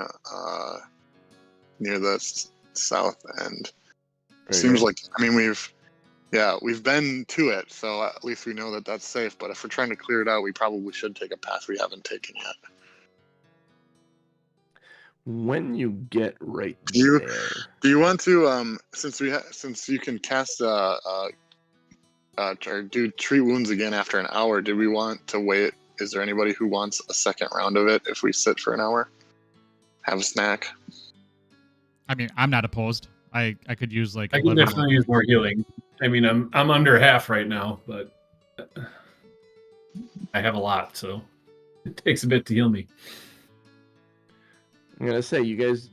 Speaker 5: near the south end. Seems like, I mean, we've been to it, so at least we know that that's safe. But if we're trying to clear it out, we probably should take a path we haven't taken yet.
Speaker 1: When you get right
Speaker 5: You-
Speaker 1: there,
Speaker 5: Do you want to, since you can cast or do treat wounds again after an hour, do we want to wait? Is there anybody who wants a second round of it if we sit for an hour? Have a snack?
Speaker 4: I mean, I'm not opposed. I could use like.
Speaker 3: I can
Speaker 4: 11
Speaker 3: definitely use more healing. I mean, I'm under half right now, but I have a lot, so it takes a bit to heal me.
Speaker 1: I'm gonna say you guys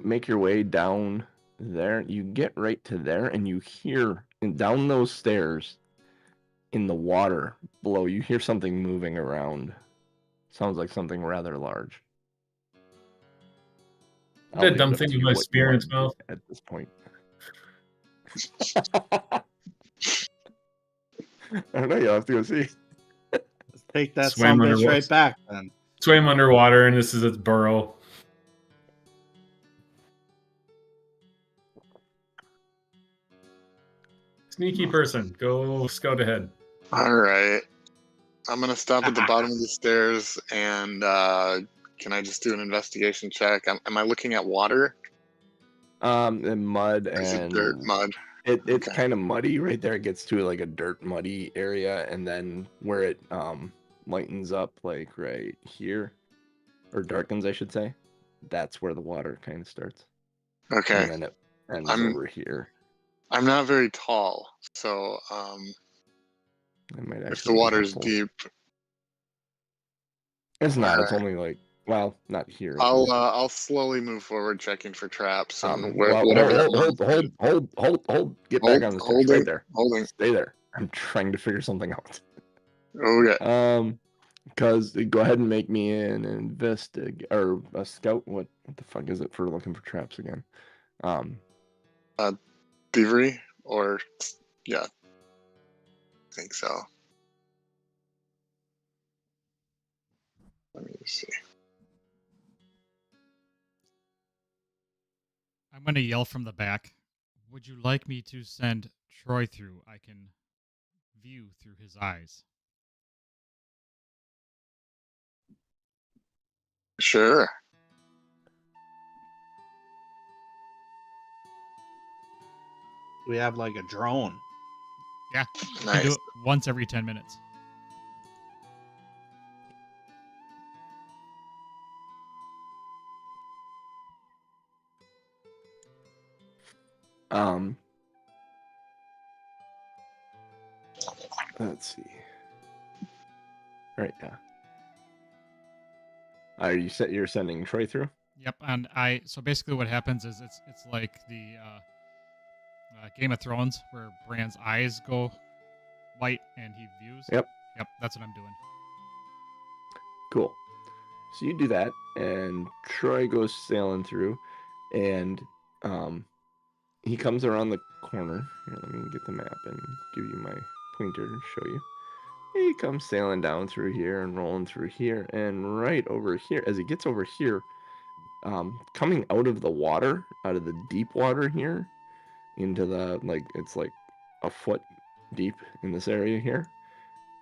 Speaker 1: make your way down there. You get right to there, and you hear down those stairs in the water below. You hear something moving around. Sounds like something rather large. I'll
Speaker 3: That
Speaker 1: leave
Speaker 3: dumb
Speaker 1: it up
Speaker 3: thing
Speaker 1: to
Speaker 3: with
Speaker 1: you
Speaker 3: my
Speaker 1: what you
Speaker 3: spear in
Speaker 1: want
Speaker 3: its
Speaker 1: to do
Speaker 3: mouth.
Speaker 1: at this point. I don't know. You'll have to go see.
Speaker 2: Let's take that
Speaker 3: Swam
Speaker 2: son
Speaker 3: under
Speaker 2: bitch right
Speaker 3: whoops.
Speaker 2: back then.
Speaker 3: swam underwater, and this is its burrow. Sneaky person, go scout ahead.
Speaker 5: All right. I'm gonna stop at the bottom of the stairs, and can I just do an investigation check? Am I looking at water?
Speaker 1: And mud
Speaker 5: Is it
Speaker 1: and
Speaker 5: dirt, mud?
Speaker 1: It's
Speaker 5: Okay.
Speaker 1: kind of muddy right there. It gets to like a dirt muddy area, and then where it lightens up, like right here, or darkens, I should say. That's where the water kind of starts,
Speaker 5: Okay.
Speaker 1: and then it ends
Speaker 5: I'm
Speaker 1: over here.
Speaker 5: I'm not very tall, so
Speaker 1: It might
Speaker 5: if the
Speaker 1: actually be
Speaker 5: water's
Speaker 1: helpful.
Speaker 5: deep,
Speaker 1: It's not. It's
Speaker 5: Alright.
Speaker 1: only like, well, not here. At
Speaker 5: I'll
Speaker 1: least.
Speaker 5: I'll slowly move forward, checking for traps and
Speaker 1: Well,
Speaker 5: whatever that
Speaker 1: hold,
Speaker 5: monster is.
Speaker 1: hold. Get back on the stairs. Right there.
Speaker 5: Holding.
Speaker 1: Stay there. I'm trying to figure something out.
Speaker 5: Okay.
Speaker 1: Because go ahead and make me an investig or a scout. What the fuck is it for looking for traps again?
Speaker 5: Thievery or yeah, I think so. Let me just see.
Speaker 4: I'm going to yell from the back. Would you like me to send Troy through? I can view through his eyes.
Speaker 5: Sure.
Speaker 2: We have like a drone.
Speaker 4: Yeah, you
Speaker 5: Nice.
Speaker 4: do it once every 10 minutes.
Speaker 1: Let's see. Right, yeah. Are you're sending Troy through?
Speaker 4: Yep, and so basically what happens is it's like the Game of Thrones where Bran's eyes go white and he views.
Speaker 1: Yep.
Speaker 4: Yep, that's what I'm doing.
Speaker 1: Cool. So you do that, and Troy goes sailing through, and he comes around the corner. Here, let me get the map and give you my pointer to show you. He comes sailing down through here and rolling through here, and right over here, as he gets over here, coming out of the water, out of the deep water here, into the, like, it's like a foot deep in this area here,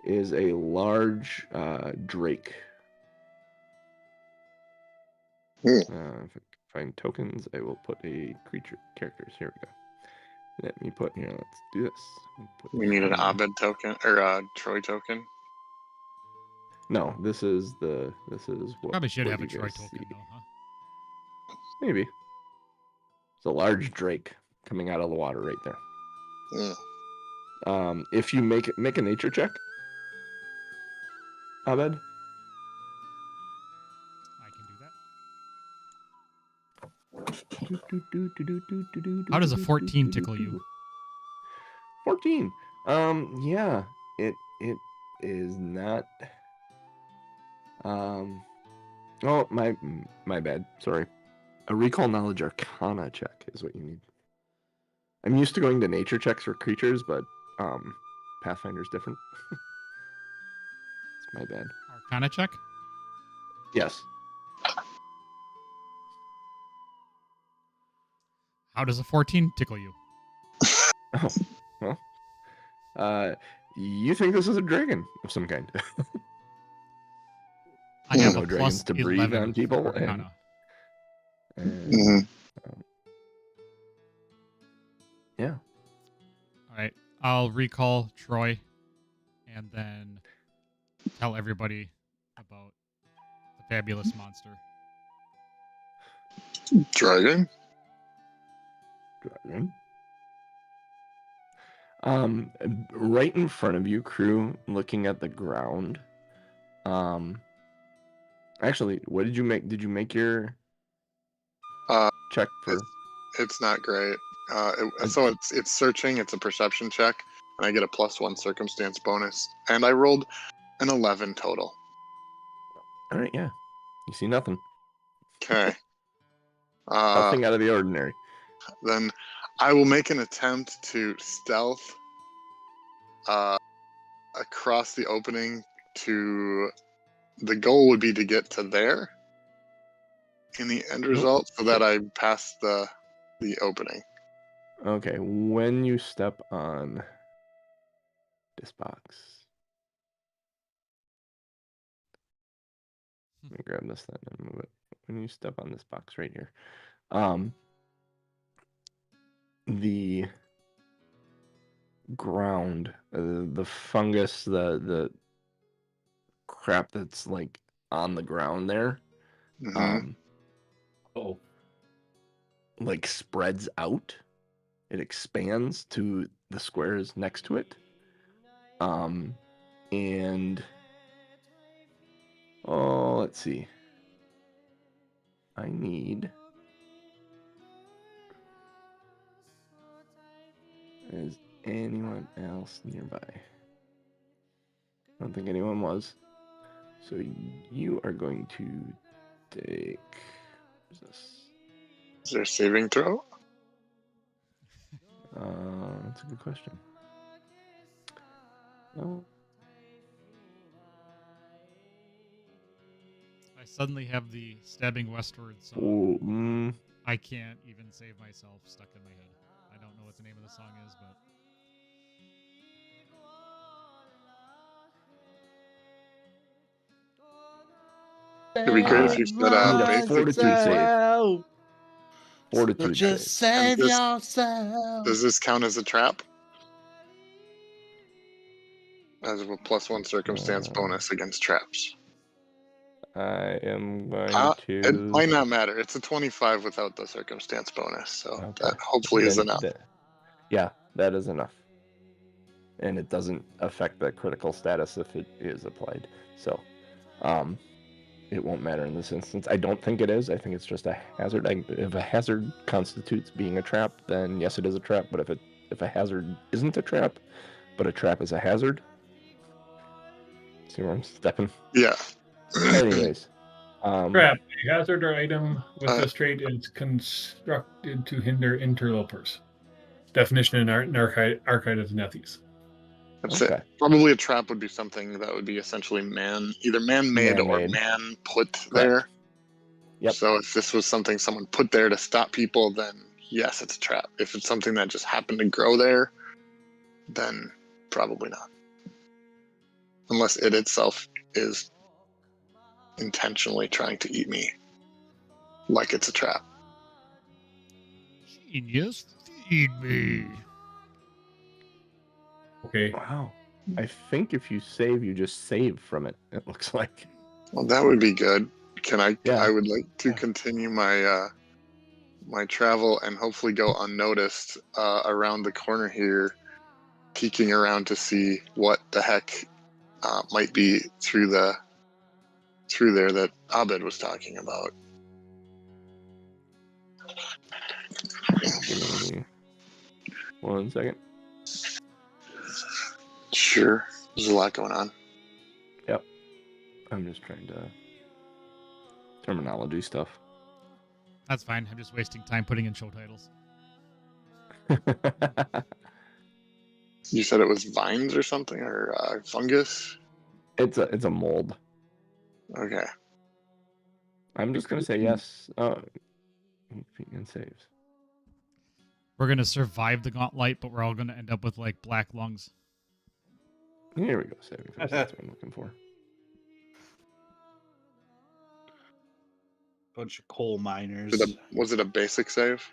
Speaker 1: is a large drake. If I find tokens, I will put a creature characters. Here we go. Let me put here. Let's do this.
Speaker 5: We need an Abed token or a Troy token.
Speaker 1: No, this is what.
Speaker 4: Probably should
Speaker 1: what
Speaker 4: have a
Speaker 1: you
Speaker 4: Troy
Speaker 1: guys
Speaker 4: token
Speaker 1: see.
Speaker 4: though, huh?
Speaker 1: Maybe. It's a large drake coming out of the water right there.
Speaker 5: Mm.
Speaker 1: If you make a nature check, Abed.
Speaker 4: I can do that. How does a 14 tickle you?
Speaker 1: 14. Yeah, it is not. Oh, my bad. Sorry. A recall knowledge arcana check is what you need. I'm used to going to nature checks for creatures, but Pathfinder's different. It's my bad.
Speaker 4: Arcana check?
Speaker 1: Yes.
Speaker 4: How does a 14 tickle you?
Speaker 1: Oh, well. You think this is a dragon of some kind?
Speaker 4: I have
Speaker 1: know
Speaker 4: a
Speaker 1: dragons
Speaker 4: plus
Speaker 1: to breathe
Speaker 4: 11
Speaker 1: on people,
Speaker 4: for Arcana.
Speaker 1: and yeah.
Speaker 4: All right, I'll recall Troy, and then tell everybody about the fabulous monster.
Speaker 5: Dragon.
Speaker 1: Right in front of you, crew, looking at the ground. Actually, what did you make? Did you make your check for?
Speaker 5: It's not great. So it's searching. It's a perception check, and I get a +1 circumstance bonus. And I rolled an 11 total.
Speaker 1: All right, yeah. You see nothing.
Speaker 5: Okay.
Speaker 1: Nothing out of the ordinary.
Speaker 5: Then I will make an attempt to stealth across the opening to the goal would be to get to there in the end result, so that I pass the opening.
Speaker 1: Okay, when you step on this box, let me grab this then and move it. When you step on this box right here, the ground, the fungus, the crap that's like on the ground there,
Speaker 5: Mhm.
Speaker 3: Oh,
Speaker 1: like spreads out. It expands to the squares next to it. And let's see. I need. Is anyone else nearby? I don't think anyone was. So you are going to take. What's this?
Speaker 5: Is there a saving throw?
Speaker 1: That's a good question. Oh,
Speaker 4: I suddenly have the stabbing westward song.
Speaker 1: oh,
Speaker 4: I can't even save myself stuck in my head. I don't know what the name of the song is, but
Speaker 5: It'd be great if you said
Speaker 1: I need a
Speaker 5: basic.
Speaker 1: fortitude save.
Speaker 2: But
Speaker 1: Fortitude
Speaker 2: just
Speaker 1: save.
Speaker 2: save
Speaker 5: And this-
Speaker 2: yourself.
Speaker 5: Does this count as a trap? As a +1 circumstance bonus against traps.
Speaker 1: I am going
Speaker 5: It
Speaker 1: to.
Speaker 5: might not matter. It's a 25 without the circumstance bonus, so
Speaker 1: Okay.
Speaker 5: that hopefully is
Speaker 1: Then-
Speaker 5: enough.
Speaker 1: Yeah, that is enough. And it doesn't affect the critical status if it is applied. So, it won't matter in this instance. I don't think it is. I think it's just a hazard. If a hazard constitutes being a trap, then yes, it is a trap. But if a hazard isn't a trap, but a trap is a hazard, see where I'm stepping?
Speaker 5: Yeah.
Speaker 1: Anyways,
Speaker 3: trap. A hazard or item with
Speaker 5: Uh,
Speaker 3: this trait is constructed to hinder interlopers. Definition in Archive of Nethes.
Speaker 5: That's
Speaker 1: Okay.
Speaker 5: it. Probably a trap would be something that would be essentially either man-made or
Speaker 1: Man-made.
Speaker 5: man-put there.
Speaker 1: Yep.
Speaker 5: So if this was something someone put there to stop people, then yes, it's a trap. If it's something that just happened to grow there, then probably not. Unless it itself is intentionally trying to eat me, like it's a trap.
Speaker 4: genius, feed me.
Speaker 3: Okay.
Speaker 1: wow. I think if you save, you just save from it. It looks like.
Speaker 5: Well, that would be good. Can I?
Speaker 1: Yeah.
Speaker 5: I would like to
Speaker 1: Yeah.
Speaker 5: continue my my travel and hopefully go unnoticed around the corner here, peeking around to see what the heck might be through there that Abed was talking about.
Speaker 1: Give me 1 second.
Speaker 5: Sure, there's a lot going on.
Speaker 1: Yep. I'm just trying to terminology stuff.
Speaker 4: That's fine. I'm just wasting time putting in show titles.
Speaker 5: You said it was vines or something, or fungus?
Speaker 1: It's a mold.
Speaker 5: Okay.
Speaker 1: I'm just gonna say yes. And saves.
Speaker 4: We're gonna survive the Gauntlight, but we're all gonna end up with like black lungs.
Speaker 1: Here we go. Saving throws. That's what I'm looking for.
Speaker 2: Bunch of coal miners.
Speaker 5: Was it a basic save?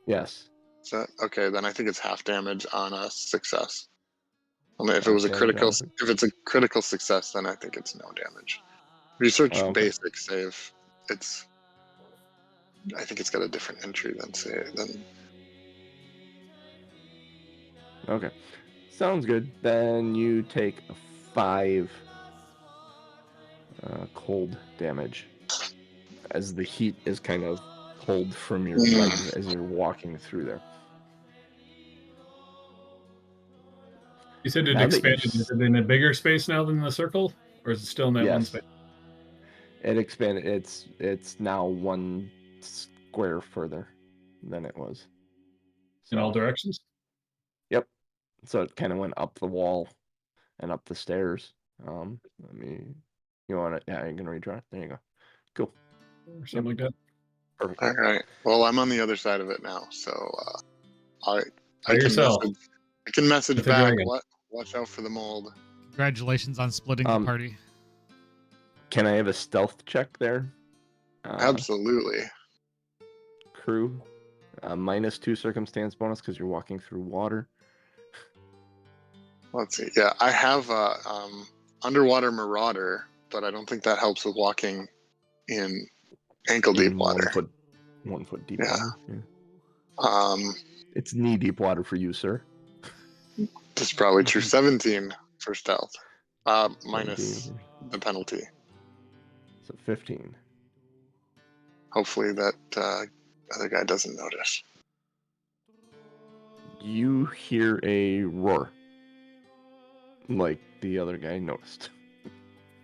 Speaker 1: Yes.
Speaker 5: Is that okay? Then I think it's half damage on a success. I mean, if it
Speaker 1: Half
Speaker 5: was a
Speaker 1: damage
Speaker 5: critical,
Speaker 1: on
Speaker 5: if it's a critical success, then I think it's no damage. If you search
Speaker 1: Oh, okay.
Speaker 5: basic save, I think it's got a different entry than
Speaker 1: Okay. Sounds good. Then you take 5 cold damage as the heat is kind of pulled from your legs as you're walking through there.
Speaker 3: You said it
Speaker 1: Now that
Speaker 3: expanded.
Speaker 1: you-
Speaker 3: Is it in a bigger space now than the circle? Or is it still in that one
Speaker 1: Yes.
Speaker 3: space?
Speaker 1: It expanded. It's now 1 square further than it was.
Speaker 3: In all
Speaker 1: So-
Speaker 3: directions?
Speaker 1: Yep. So it kind of went up the wall and up the stairs. Let me You want it? Yeah, you can redraw it. There you go. Cool.
Speaker 3: Or something like that.
Speaker 1: Perfect.
Speaker 5: All right. Well, I'm on the other side of it now, so I
Speaker 3: By
Speaker 5: can
Speaker 3: yourself.
Speaker 5: message
Speaker 3: With a
Speaker 5: back.
Speaker 3: dragon.
Speaker 5: Watch out for the mold.
Speaker 4: Congratulations on splitting the party.
Speaker 1: Can I have a stealth check there?
Speaker 5: Absolutely.
Speaker 1: Crew. -2 circumstance bonus because you're walking through water.
Speaker 5: Let's see. Yeah, I have underwater marauder, but I don't think that helps with walking in ankle deep
Speaker 1: In
Speaker 5: water.
Speaker 1: 1 foot deep
Speaker 5: Yeah.
Speaker 1: water. Yeah. It's knee deep water for you, sir.
Speaker 5: That's probably true. 17 for stealth, minus
Speaker 1: 17.
Speaker 5: the penalty.
Speaker 1: So 15.
Speaker 5: Hopefully that other guy doesn't notice.
Speaker 1: You hear a roar. Like the other guy noticed.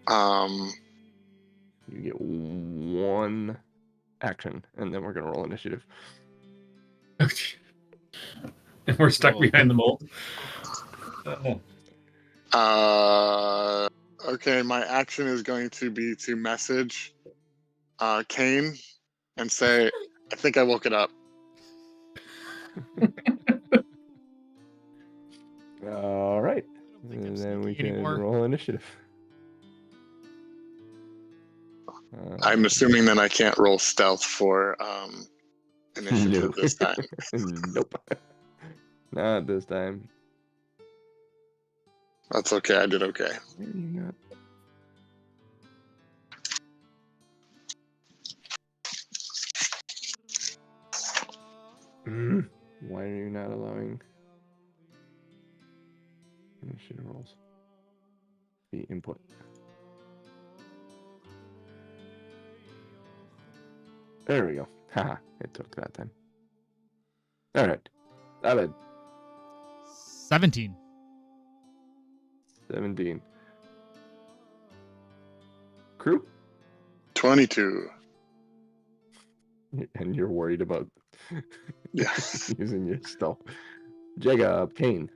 Speaker 1: You get 1 action, and then we're gonna roll initiative.
Speaker 3: And we're stuck behind the mold.
Speaker 5: Okay, my action is going to be to message Kane and say, I think I woke it up.
Speaker 1: All right.
Speaker 4: think I'm
Speaker 1: And then we
Speaker 4: sneaky
Speaker 1: can
Speaker 4: anymore.
Speaker 1: roll initiative.
Speaker 5: I'm assuming that I can't roll stealth for initiative
Speaker 1: No.
Speaker 5: this time.
Speaker 1: Nope. Not this time.
Speaker 5: That's okay, I did okay.
Speaker 1: Not. Why are you not allowing initiative rolls? The input. There we go. Haha, it took that time. All right. David,
Speaker 4: 17.
Speaker 1: 17. Crew?
Speaker 5: 22.
Speaker 1: And you're worried about
Speaker 5: Yeah.
Speaker 1: using your stealth. Jacob, Kane.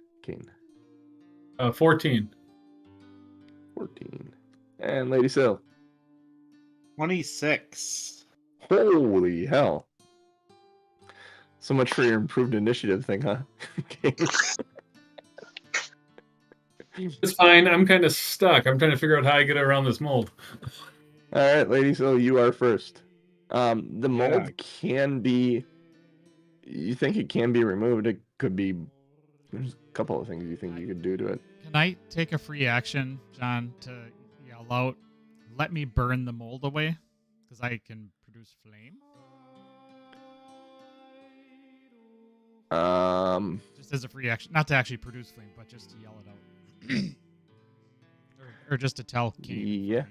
Speaker 3: 14.
Speaker 1: 14. And Lady Sil.
Speaker 2: 26.
Speaker 1: Holy hell. So much for your improved initiative thing, huh?
Speaker 3: It's fine. I'm kind of stuck. I'm trying to figure out how I get around this mold.
Speaker 1: All right, Lady Sil, you are first. The mold can be... You think it can be removed? It could be... There's a couple of things you think you could do to it.
Speaker 4: Can I take a free action, John, to yell out, let me burn the mold away? Because I can produce flame. Just as a free action. Not to actually produce flame, but just to yell it out. or just to tell Kane.
Speaker 1: Yeah.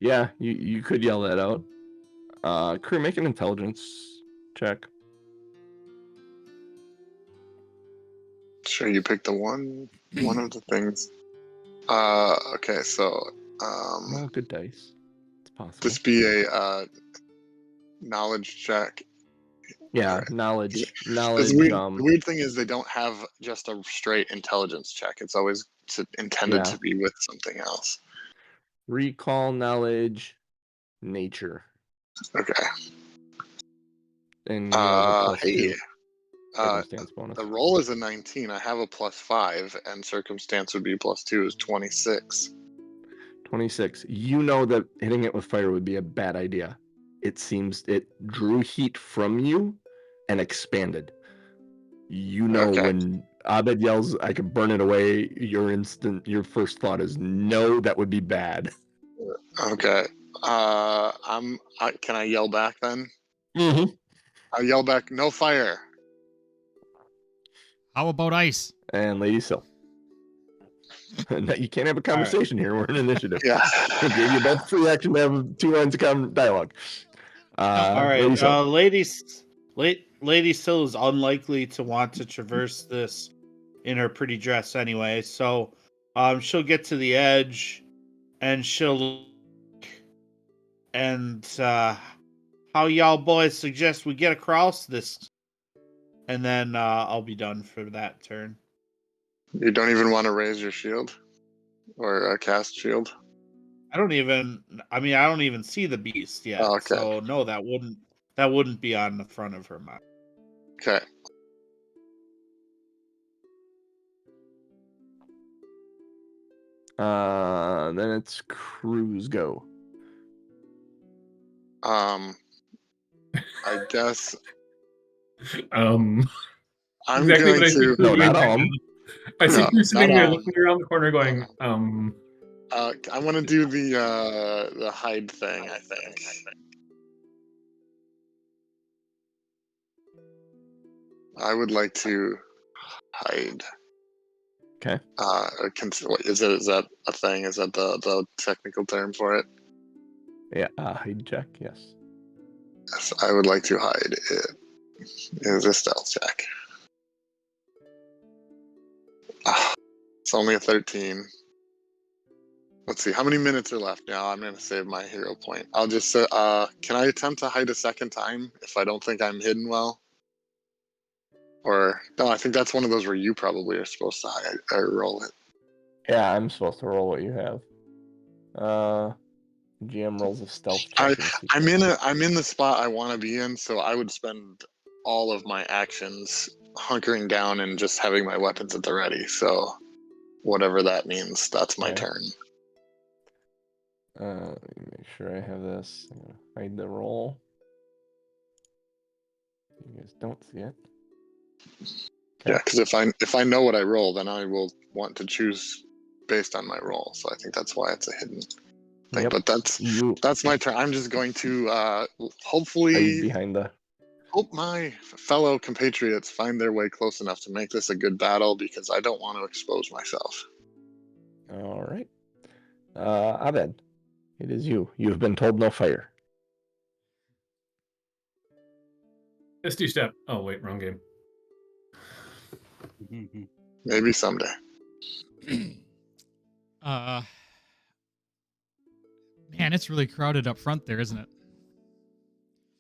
Speaker 1: Yeah, you could yell that out. Crew, make an intelligence check.
Speaker 5: Sure, you picked the one of the things. Okay, so
Speaker 1: Oh, good dice. It's possible.
Speaker 5: this be a knowledge check.
Speaker 1: Yeah, knowledge.
Speaker 5: The weird thing is they don't have just a straight intelligence check. It's always intended to be with something else.
Speaker 1: Recall, knowledge, nature.
Speaker 5: Okay.
Speaker 1: And you have a
Speaker 5: hey.
Speaker 1: circumstance bonus.
Speaker 5: The roll is a 19. I have a +5, and circumstance would be +2 is 26.
Speaker 1: 26. You know that hitting it with fire would be a bad idea. It seems it drew heat from you and expanded. You know, when Abed yells, I can burn it away, your first thought is, no, that would be bad.
Speaker 5: Okay. Can I yell back then?
Speaker 1: Mm-hmm.
Speaker 5: I yell back, no fire.
Speaker 4: How about ice?
Speaker 1: And Lady Sil. You can't have a conversation here. We're in initiative.
Speaker 5: Yeah.
Speaker 1: I gave you both free action to have 2 lines of dialogue.
Speaker 2: All right.
Speaker 1: Lady Sil.
Speaker 2: Lady Sil is unlikely to want to traverse this in her pretty dress anyway. So she'll get to the edge and she'll... And how y'all boys suggest we get across this? And then I'll be done for that turn.
Speaker 5: You don't even want to raise your shield? or cast shield?
Speaker 2: I don't even see the beast yet.
Speaker 5: Oh, okay.
Speaker 2: So no, that wouldn't be on the front of her map.
Speaker 5: Okay.
Speaker 1: Then it's Crew's go.
Speaker 5: I guess
Speaker 3: Um,
Speaker 5: I'm
Speaker 3: exactly
Speaker 5: going
Speaker 3: what I
Speaker 5: to.
Speaker 3: think.
Speaker 1: No, not
Speaker 3: I see
Speaker 5: No,
Speaker 3: you sitting
Speaker 5: not
Speaker 3: there
Speaker 5: on.
Speaker 3: looking around the corner, going,
Speaker 5: I want to do the hide thing. I think. I would like to hide.
Speaker 1: Okay.
Speaker 5: What, is that a thing? Is that the technical term for it?
Speaker 1: Yeah, hide check, yes.
Speaker 5: Yes, I would like to hide it. It is a stealth check. It's only a 13. Let's see, how many minutes are left now? I'm going to save my hero point. I'll just say, can I attempt to hide a second time if I don't think I'm hidden well? Or, no, I think that's one of those where you probably are supposed to hide or roll it.
Speaker 1: Yeah, I'm supposed to roll what you have. GM rolls a stealth check.
Speaker 5: I'm in the spot I want to be in, so I would spend all of my actions hunkering down and just having my weapons at the ready. So, whatever that means, that's my turn.
Speaker 1: Let me make sure I have this. I'm gonna hide the roll. You guys don't see it. Okay.
Speaker 5: Yeah, because if I know what I roll, then I will want to choose based on my roll. So I think that's why it's a hidden thing.
Speaker 1: Yep.
Speaker 5: But that's my turn. I'm just going to hopefully
Speaker 1: behind the.
Speaker 5: Hope my fellow compatriots find their way close enough to make this a good battle, because I don't want to expose myself.
Speaker 1: All right. Abed, it is you. You have been told no fire.
Speaker 3: Misty Step. Oh, wait, wrong game.
Speaker 5: Maybe someday.
Speaker 4: Man, it's really crowded up front there, isn't it?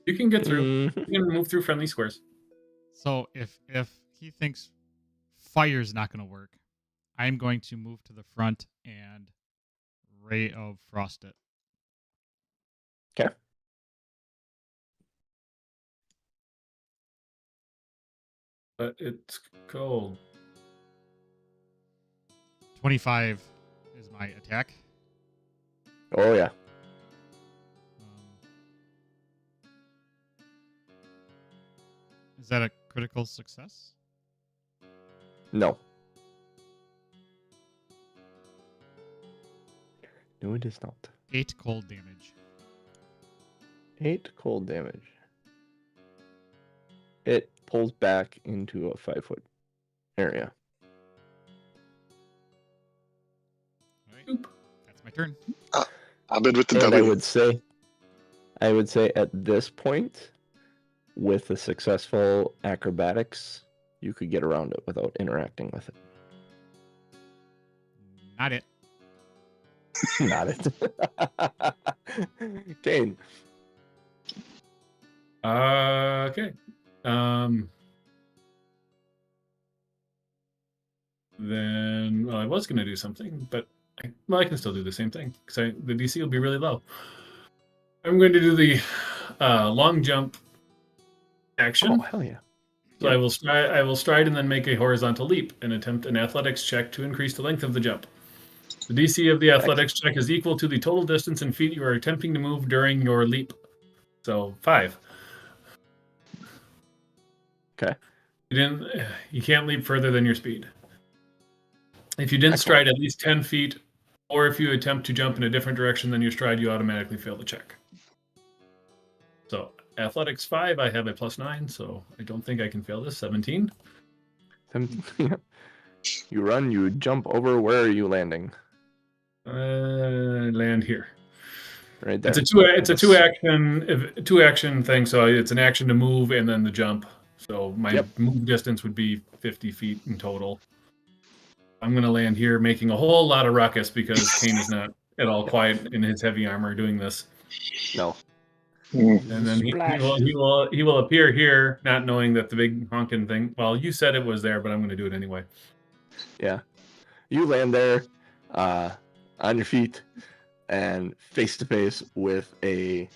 Speaker 3: You can get through. You can move through friendly squares.
Speaker 4: So if he thinks fire's not going to work, I'm going to move to the front and Ray of Frost it.
Speaker 1: Okay.
Speaker 3: But it's cold.
Speaker 4: 25 is my attack.
Speaker 1: Oh, yeah.
Speaker 4: Is that a critical success?
Speaker 1: No. No, it is not.
Speaker 4: 8 cold damage.
Speaker 1: 8 cold damage. It pulls back into a 5-foot area.
Speaker 4: Right. That's my turn.
Speaker 5: Abed with the
Speaker 1: And
Speaker 5: W.
Speaker 1: I would say at this point, with the successful acrobatics, you could get around it without interacting with it.
Speaker 4: Not it.
Speaker 1: Not it. Kane.
Speaker 3: Okay. Then, well, I was going to do something, but I can still do the same thing because the DC will be really low. I'm going to do the long jump action.
Speaker 1: Oh, hell yeah.
Speaker 3: So yep. I will stride and then make a horizontal leap and attempt an athletics check to increase the length of the jump. The DC of the athletics check is equal to the total distance in feet you are attempting to move during your leap. So 5.
Speaker 1: Okay.
Speaker 3: You can't leap further than your speed. If you didn't stride at least 10 feet, or if you attempt to jump in a different direction than your stride, you automatically fail the check. So athletics 5, I have a +9, so I don't think I can fail this. 17.
Speaker 1: 17. You run, you jump over. Where are you landing?
Speaker 3: Land here.
Speaker 1: Right there.
Speaker 3: It's a two action thing. So it's an action to move and then the jump. So my move distance would be 50 feet in total. I'm going to land here, making a whole lot of ruckus because Kane is not at all quiet in his heavy armor doing this.
Speaker 1: No.
Speaker 3: And then he will appear here, not knowing that the big honking thing. Well, you said it was there, but I'm going to do it anyway.
Speaker 1: Yeah. You land there. on your feet and face to face with a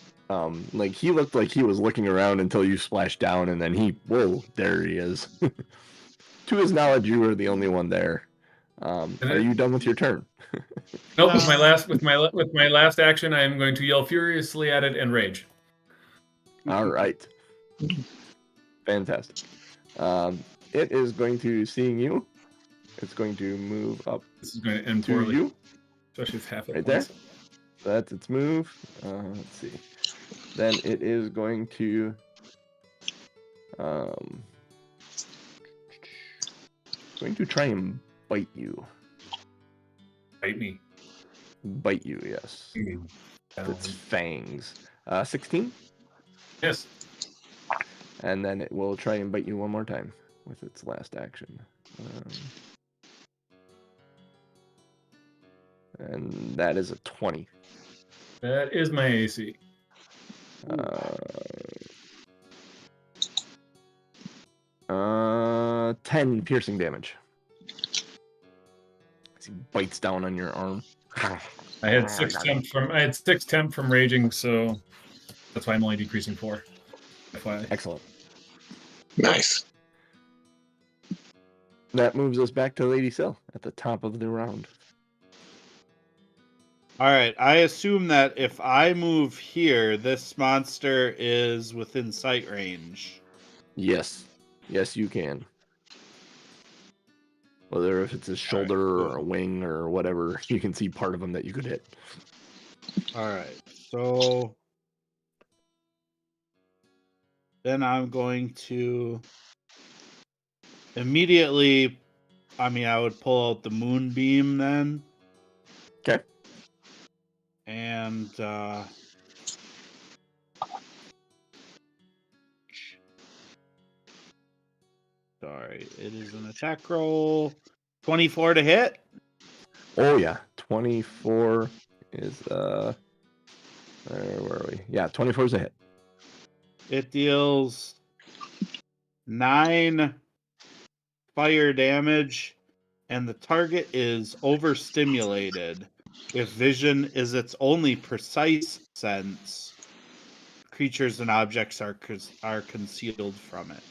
Speaker 1: like he looked like he was looking around until you splashed down, and then whoa, there he is. To his knowledge, you were the only one there. Are you done with your turn?
Speaker 3: Nope. With my last action, I am going to yell furiously at it and rage.
Speaker 1: All right. Fantastic. It is going to, seeing you, it's going to move up
Speaker 3: This is going to end
Speaker 1: to
Speaker 3: poorly,
Speaker 1: you.
Speaker 3: especially with half
Speaker 1: Right there. That's its move. Let's see. Then it is going to try and bite you.
Speaker 3: Bite me.
Speaker 1: Bite you, yes.
Speaker 3: Mm.
Speaker 1: Its fangs. 16.
Speaker 3: Yes.
Speaker 1: And then it will try and bite you one more time with its last action. And that is a 20.
Speaker 3: That is my AC.
Speaker 1: 10 piercing damage. As he bites down on your arm.
Speaker 3: I had 6 temp from raging, so that's why I'm only decreasing 4. FYI.
Speaker 1: Excellent.
Speaker 5: Nice.
Speaker 1: That moves us back to Lady Sill at the top of the round.
Speaker 2: All right, I assume that if I move here, this monster is within sight range.
Speaker 1: Yes. Yes, you can. Whether if it's a shoulder or a wing or whatever, you can see part of him that you could hit.
Speaker 2: All right, so then I'm going to immediately, I would pull out the moonbeam then.
Speaker 1: Okay.
Speaker 2: And sorry, it is an attack roll. 24 to hit.
Speaker 1: Oh yeah, 24 is where are we? Yeah, 24 is a hit.
Speaker 2: It deals 9 fire damage, and the target is overstimulated. If vision is its only precise sense, creatures and objects are concealed from it.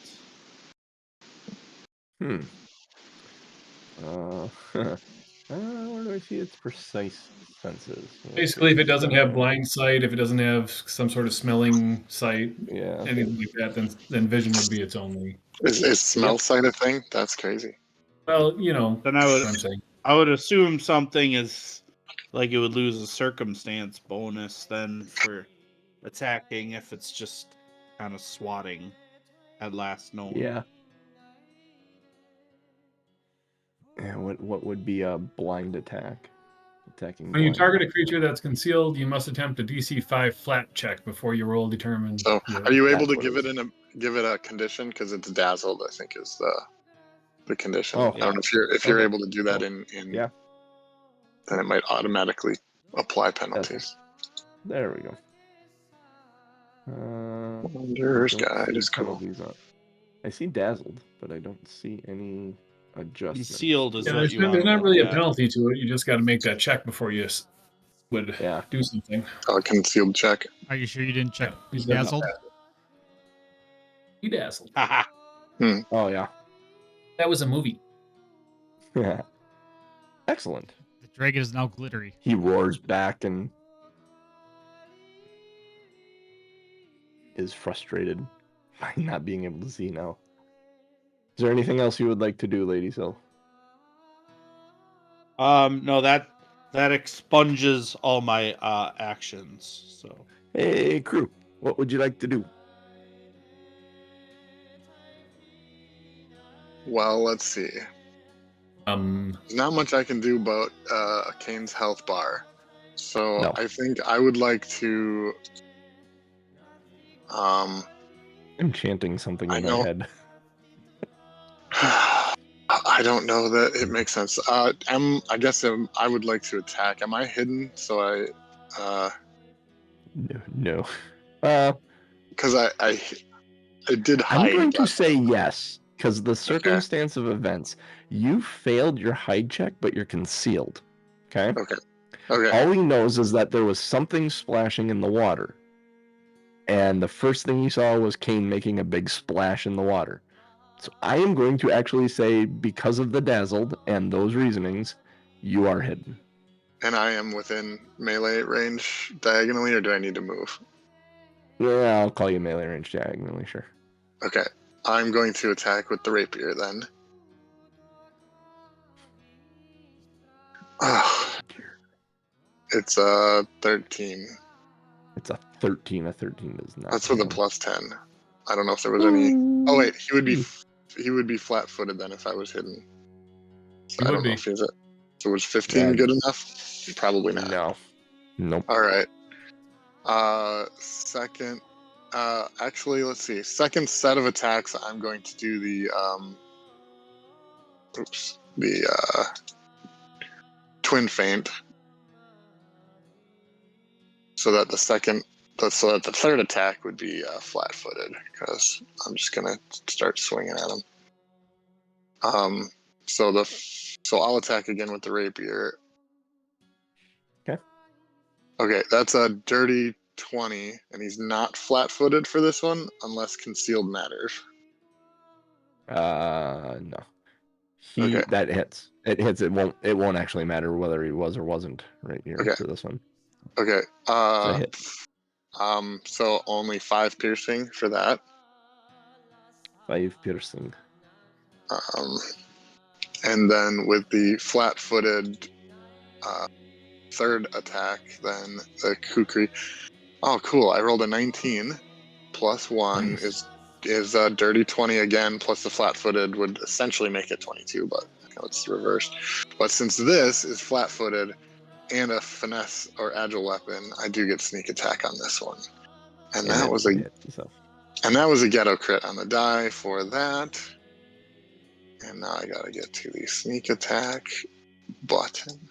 Speaker 1: Where do I see its precise senses?
Speaker 3: Basically, if it doesn't have blind sight, if it doesn't have some sort of smelling sight,
Speaker 1: Yeah.
Speaker 3: anything like that, then vision would be its only.
Speaker 5: Is smell sight a thing? That's crazy.
Speaker 3: Well,
Speaker 2: Then
Speaker 3: what I'm saying.
Speaker 2: I would assume something is like it would lose a circumstance bonus then for attacking if it's just kind of swatting at last known.
Speaker 1: Yeah. Yeah. What would be a blind attack? Attacking.
Speaker 3: When you target a creature that's concealed, you must attempt a DC 5 flat check before you roll determine.
Speaker 5: So, are you able to give it a condition because it's dazzled? I think is the condition.
Speaker 1: Oh,
Speaker 5: I don't know if you're
Speaker 1: okay.
Speaker 5: able to do that in
Speaker 1: yeah.
Speaker 5: Then it might automatically apply penalties.
Speaker 1: There we go.
Speaker 5: Wanderer's Guide is cool.
Speaker 1: I see dazzled, but I don't see any adjustment.
Speaker 2: Concealed is
Speaker 3: there's not really a penalty to it. You just got to make that check before you would do something.
Speaker 5: A concealed check.
Speaker 4: Are you sure you didn't check
Speaker 3: He's
Speaker 4: dazzled?
Speaker 3: He dazzled.
Speaker 1: Oh yeah.
Speaker 3: That was a movie.
Speaker 1: Yeah. Excellent.
Speaker 4: The dragon is now glittery.
Speaker 1: He roars back and is frustrated by not being able to see now. Is there anything else you would like to do, Lady Sill?
Speaker 2: No, that expunges all my actions. So.
Speaker 1: Hey, crew, what would you like to do?
Speaker 5: Well, let's see. There's not much I can do about Kane's health bar, so no. I think I would like to.
Speaker 1: I'm chanting something in my head.
Speaker 5: I don't know that it makes sense. I guess I would like to attack. Am I hidden? So I.
Speaker 1: No.
Speaker 5: Because I did hide.
Speaker 1: I'm going to say yes, because the circumstance of events, you failed your hide check, but you're concealed. Okay?
Speaker 5: Okay.
Speaker 1: All he knows is that there was something splashing in the water. And the first thing he saw was Kane making a big splash in the water. So I am going to actually say, because of the dazzled and those reasonings, you are hidden.
Speaker 5: And I am within melee range diagonally, or do I need to move?
Speaker 1: Yeah, I'll call you melee range diagonally, sure.
Speaker 5: Okay. I'm going to attack with the rapier then. It's a 13.
Speaker 1: It's a 13. A 13 does not.
Speaker 5: That's with a
Speaker 1: hit him.
Speaker 5: plus 10. I don't know if there was any. Oh wait, he would be flat-footed then if I was hidden. So
Speaker 3: He
Speaker 5: I
Speaker 3: would
Speaker 5: don't know
Speaker 3: be.
Speaker 5: if he's it. So was 15
Speaker 1: Yeah.
Speaker 5: good enough? Probably not.
Speaker 1: No. Nope.
Speaker 5: All right. Second. Actually, let's see. Second set of attacks. I'm going to do the twin feint. So that the third attack would be flat-footed, because I'm just gonna start swinging at him. So I'll attack again with the rapier.
Speaker 1: Okay.
Speaker 5: Okay, that's a dirty 20, and he's not flat-footed for this one unless concealed matters.
Speaker 1: No.
Speaker 5: Okay.
Speaker 1: That hits. It hits. It won't actually matter whether he was or wasn't right here
Speaker 5: Okay.
Speaker 1: for this one.
Speaker 5: Okay.
Speaker 1: It's a hit.
Speaker 5: So only 5 piercing for that.
Speaker 1: 5 piercing.
Speaker 5: And then with the flat-footed third attack, then the kukri. Oh, cool! I rolled a 19 plus 1
Speaker 1: Nice.
Speaker 5: is a dirty 20 again. Plus the flat-footed would essentially make it 22, but it's reversed. But since this is flat-footed and a finesse or agile weapon, I do get sneak attack on this one, and that was a
Speaker 1: hit. So.
Speaker 5: And that was a ghetto crit on the die for that. And now I gotta get to the sneak attack button.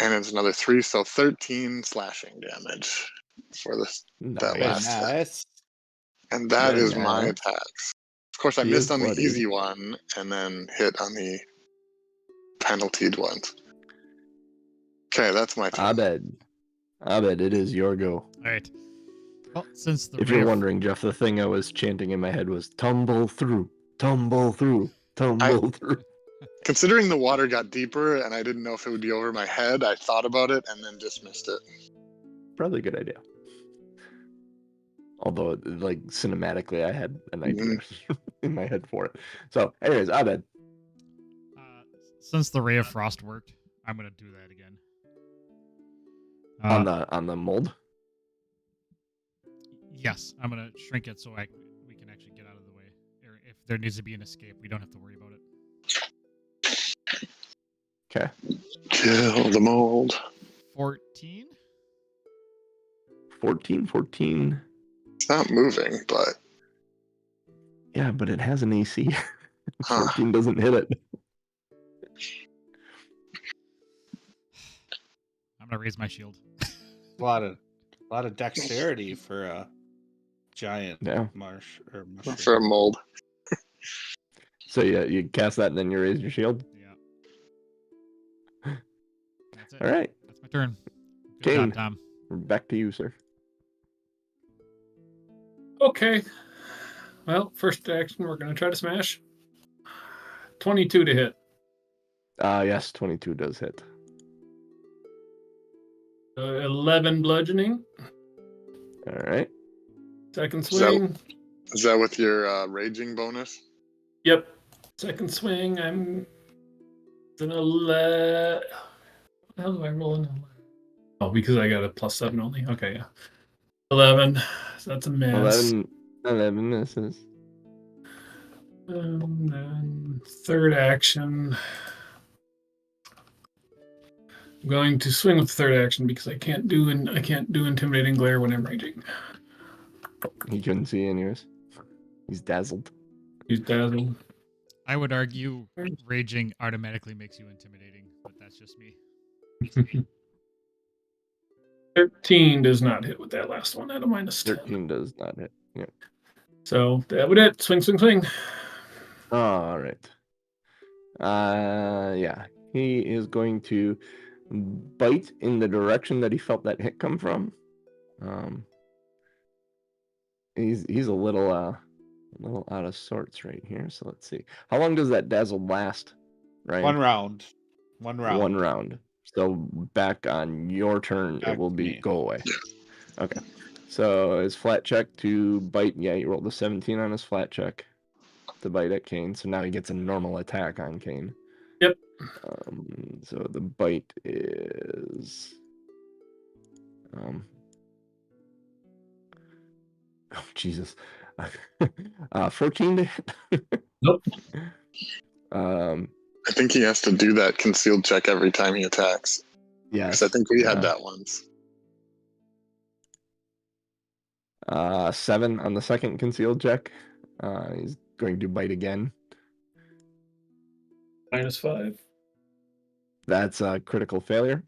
Speaker 5: And it's another 3, so 13 slashing damage for this. That last hit.
Speaker 2: Nice.
Speaker 5: And that
Speaker 1: Very
Speaker 5: is my
Speaker 1: nice.
Speaker 5: attacks. Of course, I
Speaker 1: He
Speaker 5: missed
Speaker 1: is
Speaker 5: on the
Speaker 1: bloodied.
Speaker 5: easy one and then hit on the penaltied ones. Okay, that's my turn.
Speaker 1: Abed, it is your go.
Speaker 4: All right. Well, since the
Speaker 1: If
Speaker 4: ray
Speaker 1: you're
Speaker 4: of-
Speaker 1: wondering, Jeff, the thing I was chanting in my head was tumble through, tumble through, tumble through.
Speaker 5: Considering the water got deeper and I didn't know if it would be over my head, I thought about it and then dismissed it.
Speaker 1: Probably a good idea. Although, like, cinematically, I had an idea in my head for it. So, anyways, Abed.
Speaker 4: Since the ray of frost worked, I'm gonna do that again.
Speaker 1: On the mold.
Speaker 4: Yes, I'm gonna shrink it so we can actually get out of the way. Or if there needs to be an escape, we don't have to worry about it.
Speaker 1: Okay.
Speaker 5: Kill the mold.
Speaker 4: 14.
Speaker 1: 14.
Speaker 5: It's not moving, but
Speaker 1: Yeah, but it has an AC.
Speaker 5: Huh.
Speaker 1: 14 doesn't hit it.
Speaker 4: I'm gonna raise my shield.
Speaker 2: A lot of dexterity for a giant
Speaker 1: Yeah.
Speaker 2: marsh or mushroom.
Speaker 5: for a mold.
Speaker 1: So you cast that and then you raise your shield.
Speaker 4: Yeah. That's it.
Speaker 1: All right.
Speaker 4: That's my turn. Good
Speaker 1: Kane.
Speaker 4: job, Tom.
Speaker 1: Back to you, sir.
Speaker 3: Okay. Well, first action, we're going to try to smash. 22 to hit.
Speaker 1: Yes, 22 does hit.
Speaker 3: 11 bludgeoning.
Speaker 1: All right.
Speaker 3: Second
Speaker 5: Is that-
Speaker 3: swing.
Speaker 5: Is that with your raging bonus?
Speaker 3: Yep. Second swing. I'm an 11. How do I roll an 11? Oh, because I got a +7 only. Okay, yeah. 11. So that's a miss.
Speaker 1: 11 misses.
Speaker 3: Then third action. I'm going to swing with the third action because I can't do intimidating glare when I'm raging.
Speaker 1: He couldn't see anyways. He's dazzled.
Speaker 3: He's dazzled.
Speaker 4: I would argue raging automatically makes you intimidating, but that's just me.
Speaker 3: 13 does not hit with that last one at a -10.
Speaker 1: 13 does not hit. Yeah.
Speaker 3: So that would it. Swing, swing, swing.
Speaker 1: All right. Yeah. he is going to bite in the direction that he felt that hit come from. He's a little out of sorts right here. So let's see. How long does that dazzle last? Right.
Speaker 2: 1 round.
Speaker 1: 1 round. So back on your turn,
Speaker 2: Back
Speaker 1: it will
Speaker 2: to
Speaker 1: be
Speaker 2: me.
Speaker 1: go away. Okay. So his flat check to bite. Yeah, he rolled a 17 on his flat check to bite at Kane. So now he gets a normal attack on Kane.
Speaker 3: Yep.
Speaker 1: So the bite is oh Jesus. 14 to hit.
Speaker 3: Nope.
Speaker 5: I think he has to do that concealed check every time he attacks.
Speaker 1: Yes.
Speaker 5: I think we had that once.
Speaker 1: 7 on the second concealed check. He's going to bite again.
Speaker 3: -5.
Speaker 1: That's a critical failure.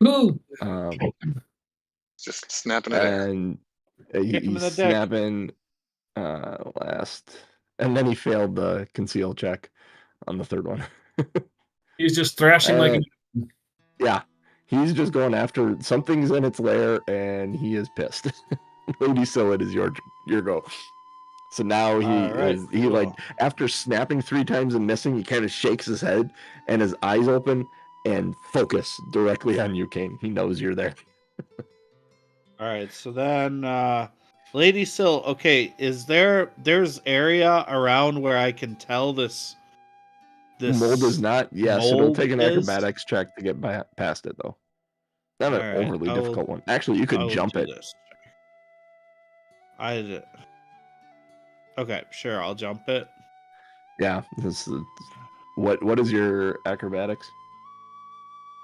Speaker 3: Ooh.
Speaker 5: Just snapping it out.
Speaker 1: And
Speaker 2: Kick him in
Speaker 1: he's
Speaker 2: the dick.
Speaker 1: snapping last. And then he failed the concealed check on the third one.
Speaker 3: He's just thrashing like
Speaker 1: Yeah. He's just going after something's in its lair and he is pissed. Lady Sill, it is your go. So now he like after snapping 3 times and missing, he kind of shakes his head and his eyes open and focus directly on you, Kane. He knows you're there.
Speaker 2: All right, so then Lady Sill, okay, there's area around where I can tell this
Speaker 1: Mold is not, yes, it'll
Speaker 2: mold
Speaker 1: take an
Speaker 2: is?
Speaker 1: acrobatics check to get past it though. Not an
Speaker 2: All right,
Speaker 1: overly difficult one. Actually, you
Speaker 2: I
Speaker 1: could
Speaker 2: will
Speaker 1: jump
Speaker 2: do
Speaker 1: it.
Speaker 2: this. Okay, sure, I'll jump it.
Speaker 1: Yeah. What is your acrobatics?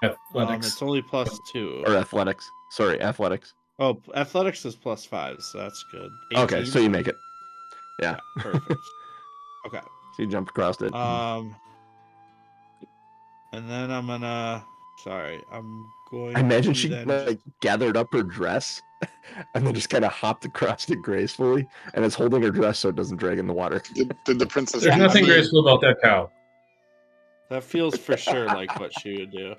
Speaker 3: athletics.
Speaker 2: It's only +2.
Speaker 1: Or athletics. Sorry, athletics.
Speaker 2: Oh, athletics is +5, so that's good. 18?
Speaker 1: Okay, so you make it. Yeah.
Speaker 2: Perfect. Okay.
Speaker 1: So you jumped across it.
Speaker 2: And then I'm gonna. Sorry, I'm going.
Speaker 1: I imagine
Speaker 2: to
Speaker 1: she
Speaker 2: then
Speaker 1: like gathered up her dress and then just kind of hopped across it gracefully and is holding her dress so it doesn't drag in the water.
Speaker 5: Did the princess?
Speaker 3: There's nothing graceful about that cow.
Speaker 2: That feels for sure like what she would do.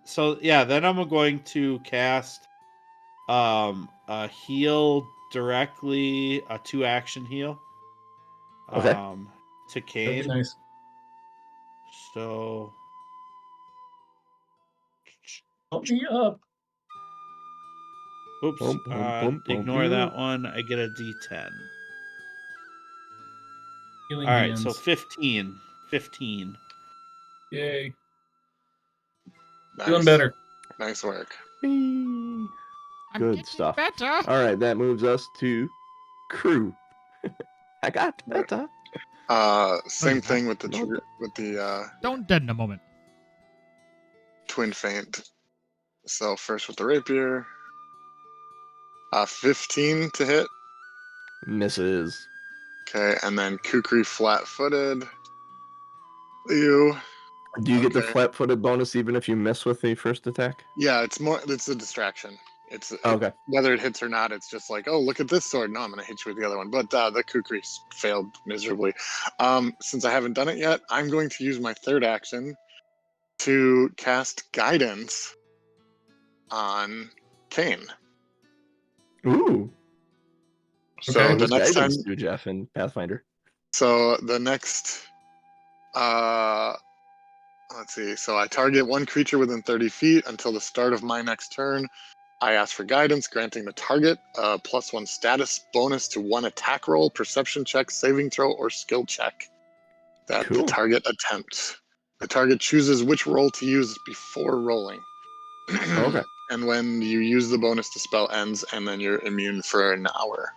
Speaker 2: So yeah, then I'm going to cast a heal directly, a 2-action heal.
Speaker 1: Okay.
Speaker 2: To
Speaker 3: That'd
Speaker 2: Kane.
Speaker 3: be nice.
Speaker 2: So
Speaker 3: Help me up.
Speaker 2: oops.
Speaker 1: Boom, boom, boom, boom,
Speaker 2: Ignore
Speaker 1: boom.
Speaker 2: that one. I get a D10.
Speaker 3: Healing
Speaker 2: All right,
Speaker 3: hands.
Speaker 2: so 15. 15.
Speaker 3: Yay.
Speaker 5: Nice.
Speaker 3: Feeling better.
Speaker 5: Nice work.
Speaker 1: Whee!
Speaker 4: I'm
Speaker 1: Good
Speaker 4: getting
Speaker 1: stuff.
Speaker 4: better.
Speaker 1: All right, that moves us to crew. I got better.
Speaker 5: Same thing with the
Speaker 4: Don't dead in a moment.
Speaker 5: twin feint. So first with the rapier. 15 to hit.
Speaker 1: Misses.
Speaker 5: Okay, and then Kukri flat-footed. You.
Speaker 1: Do you get the
Speaker 5: Okay.
Speaker 1: flat-footed bonus even if you miss with the first attack?
Speaker 5: Yeah, it's a distraction.
Speaker 1: Okay.
Speaker 5: Whether it hits or not, it's just like, oh, look at this sword. No, I'm going to hit you with the other one. But the Kukri failed miserably. Since I haven't done it yet, I'm going to use my third action to cast Guidance on Kane.
Speaker 1: Ooh.
Speaker 5: So
Speaker 3: Okay.
Speaker 5: the
Speaker 1: What's
Speaker 5: next time,
Speaker 1: guidance do, Jeff, in Pathfinder?
Speaker 5: so the next, let's see. So I target one creature within 30 feet until the start of my next turn. I ask for guidance, granting the target a +1 status bonus to 1 attack roll, perception check, saving throw, or skill check that the
Speaker 1: Cool.
Speaker 5: target attempts. The target chooses which roll to use before rolling.
Speaker 1: Okay.
Speaker 5: And when you use the bonus, the spell ends, and then you're immune for an hour.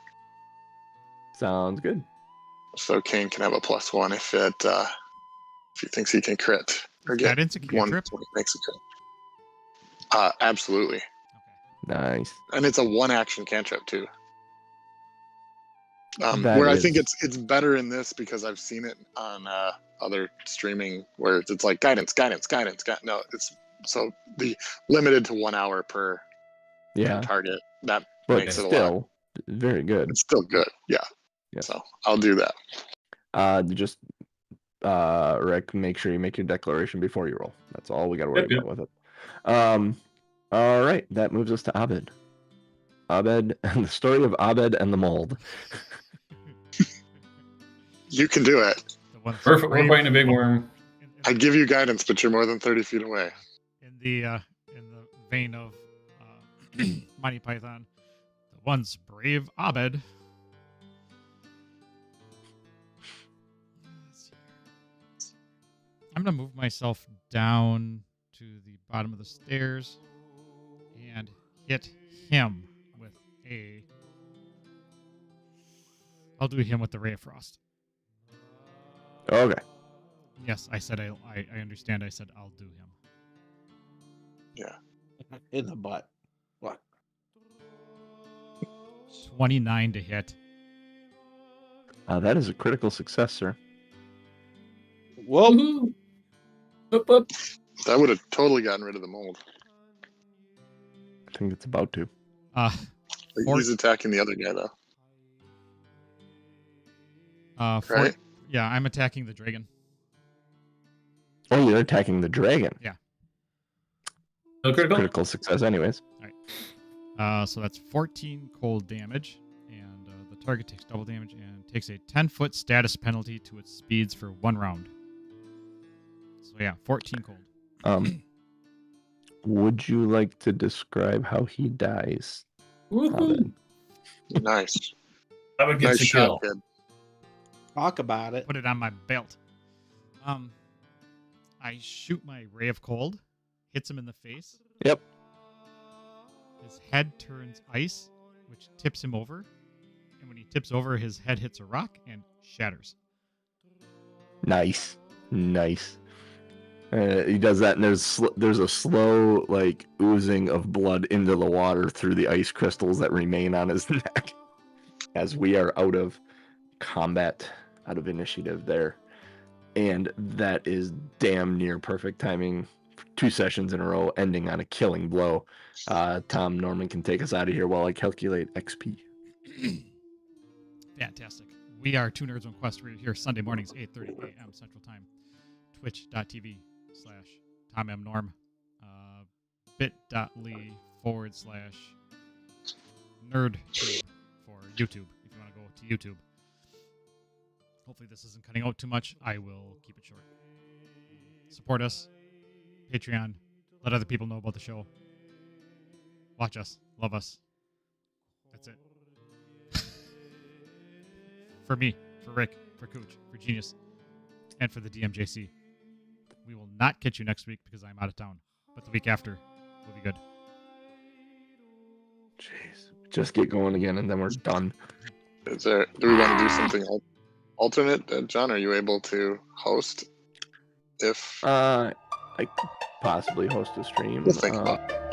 Speaker 1: Sounds good.
Speaker 5: So Kane can have a +1 if he thinks he can crit or get
Speaker 4: Guidance a
Speaker 5: one
Speaker 4: cantrip?
Speaker 5: when he makes a crit. Absolutely.
Speaker 1: Nice.
Speaker 5: And it's a 1-action cantrip too.
Speaker 1: That
Speaker 5: Where I
Speaker 1: is-
Speaker 5: think it's better in this because I've seen it on other streaming where it's like guidance. No, it's so the limited to 1 hour per
Speaker 1: Yeah.
Speaker 5: target. That
Speaker 1: But
Speaker 5: makes it a lot.
Speaker 1: still, very good.
Speaker 5: It's still good. Yeah.
Speaker 1: Yeah.
Speaker 5: So I'll do that.
Speaker 1: Just Rick, make sure you make your declaration before you roll. That's all we got to worry
Speaker 3: Yep, yep.
Speaker 1: about with it. All right, that moves us to Abed. Abed and the story of Abed and the mold.
Speaker 5: You can do it.
Speaker 4: The one's
Speaker 3: We're
Speaker 4: brave
Speaker 3: fighting a big worm.
Speaker 5: I give you guidance, but you're more than 30 feet away.
Speaker 4: in the vein of Monty Python. The once brave Abed. I'm gonna move myself down to the bottom of the stairs and hit him with a. I'll do him with the Ray of Frost.
Speaker 1: Okay.
Speaker 4: Yes, I said I understand. I said I'll do him.
Speaker 2: In the butt. What?
Speaker 4: 29 to hit.
Speaker 1: That is a critical success, sir.
Speaker 2: Whoa.
Speaker 3: Woohoo! Whoop, whoop.
Speaker 5: That would have totally gotten rid of the mold.
Speaker 1: I think it's about to.
Speaker 5: Like, he's attacking the other guy, though. Right?
Speaker 4: Yeah, I'm attacking the dragon.
Speaker 1: Oh, you're attacking the dragon.
Speaker 4: Yeah.
Speaker 3: No critical?
Speaker 1: Critical success, anyways.
Speaker 4: So that's 14 cold damage, and the target takes double damage and takes a 10-foot status penalty to its speeds for 1 round. So yeah, 14 cold.
Speaker 1: Would you like to describe how he dies?
Speaker 3: Woohoo!
Speaker 5: Nice.
Speaker 3: That would get
Speaker 5: Nice
Speaker 3: the
Speaker 5: shot,
Speaker 3: kill.
Speaker 5: kid.
Speaker 2: Talk about it.
Speaker 4: Put it on my belt. I shoot my ray of cold, hits him in the face.
Speaker 1: Yep.
Speaker 4: His head turns ice, which tips him over. And when he tips over, his head hits a rock and shatters.
Speaker 1: Nice. He does that, and there's a slow, like, oozing of blood into the water through the ice crystals that remain on his neck as we are out of combat, out of initiative there. And that is damn near perfect timing. 2 sessions in a row, ending on a killing blow. Tom Norman can take us out of here while I calculate XP.
Speaker 4: Fantastic. We are Two Nerds on Quest. We're here Sunday mornings, 8:30 a.m. Central Time. Twitch.tv/TomMNorm. bit.ly/NerdTube for YouTube, if you want to go to YouTube. Hopefully this isn't cutting out too much. I will keep it short. Support us. Patreon. Let other people know about the show. Watch us. Love us. That's it. For me, for Rick, for Cooch, for Genius, and for the DMJC. We will not catch you next week because I'm out of town. But the week after will be good.
Speaker 1: Jeez. Just get going again, and then we're done.
Speaker 5: Do we want to do something alternate? John, are you able to host? If
Speaker 1: I could possibly host a stream.
Speaker 5: we'll think about it.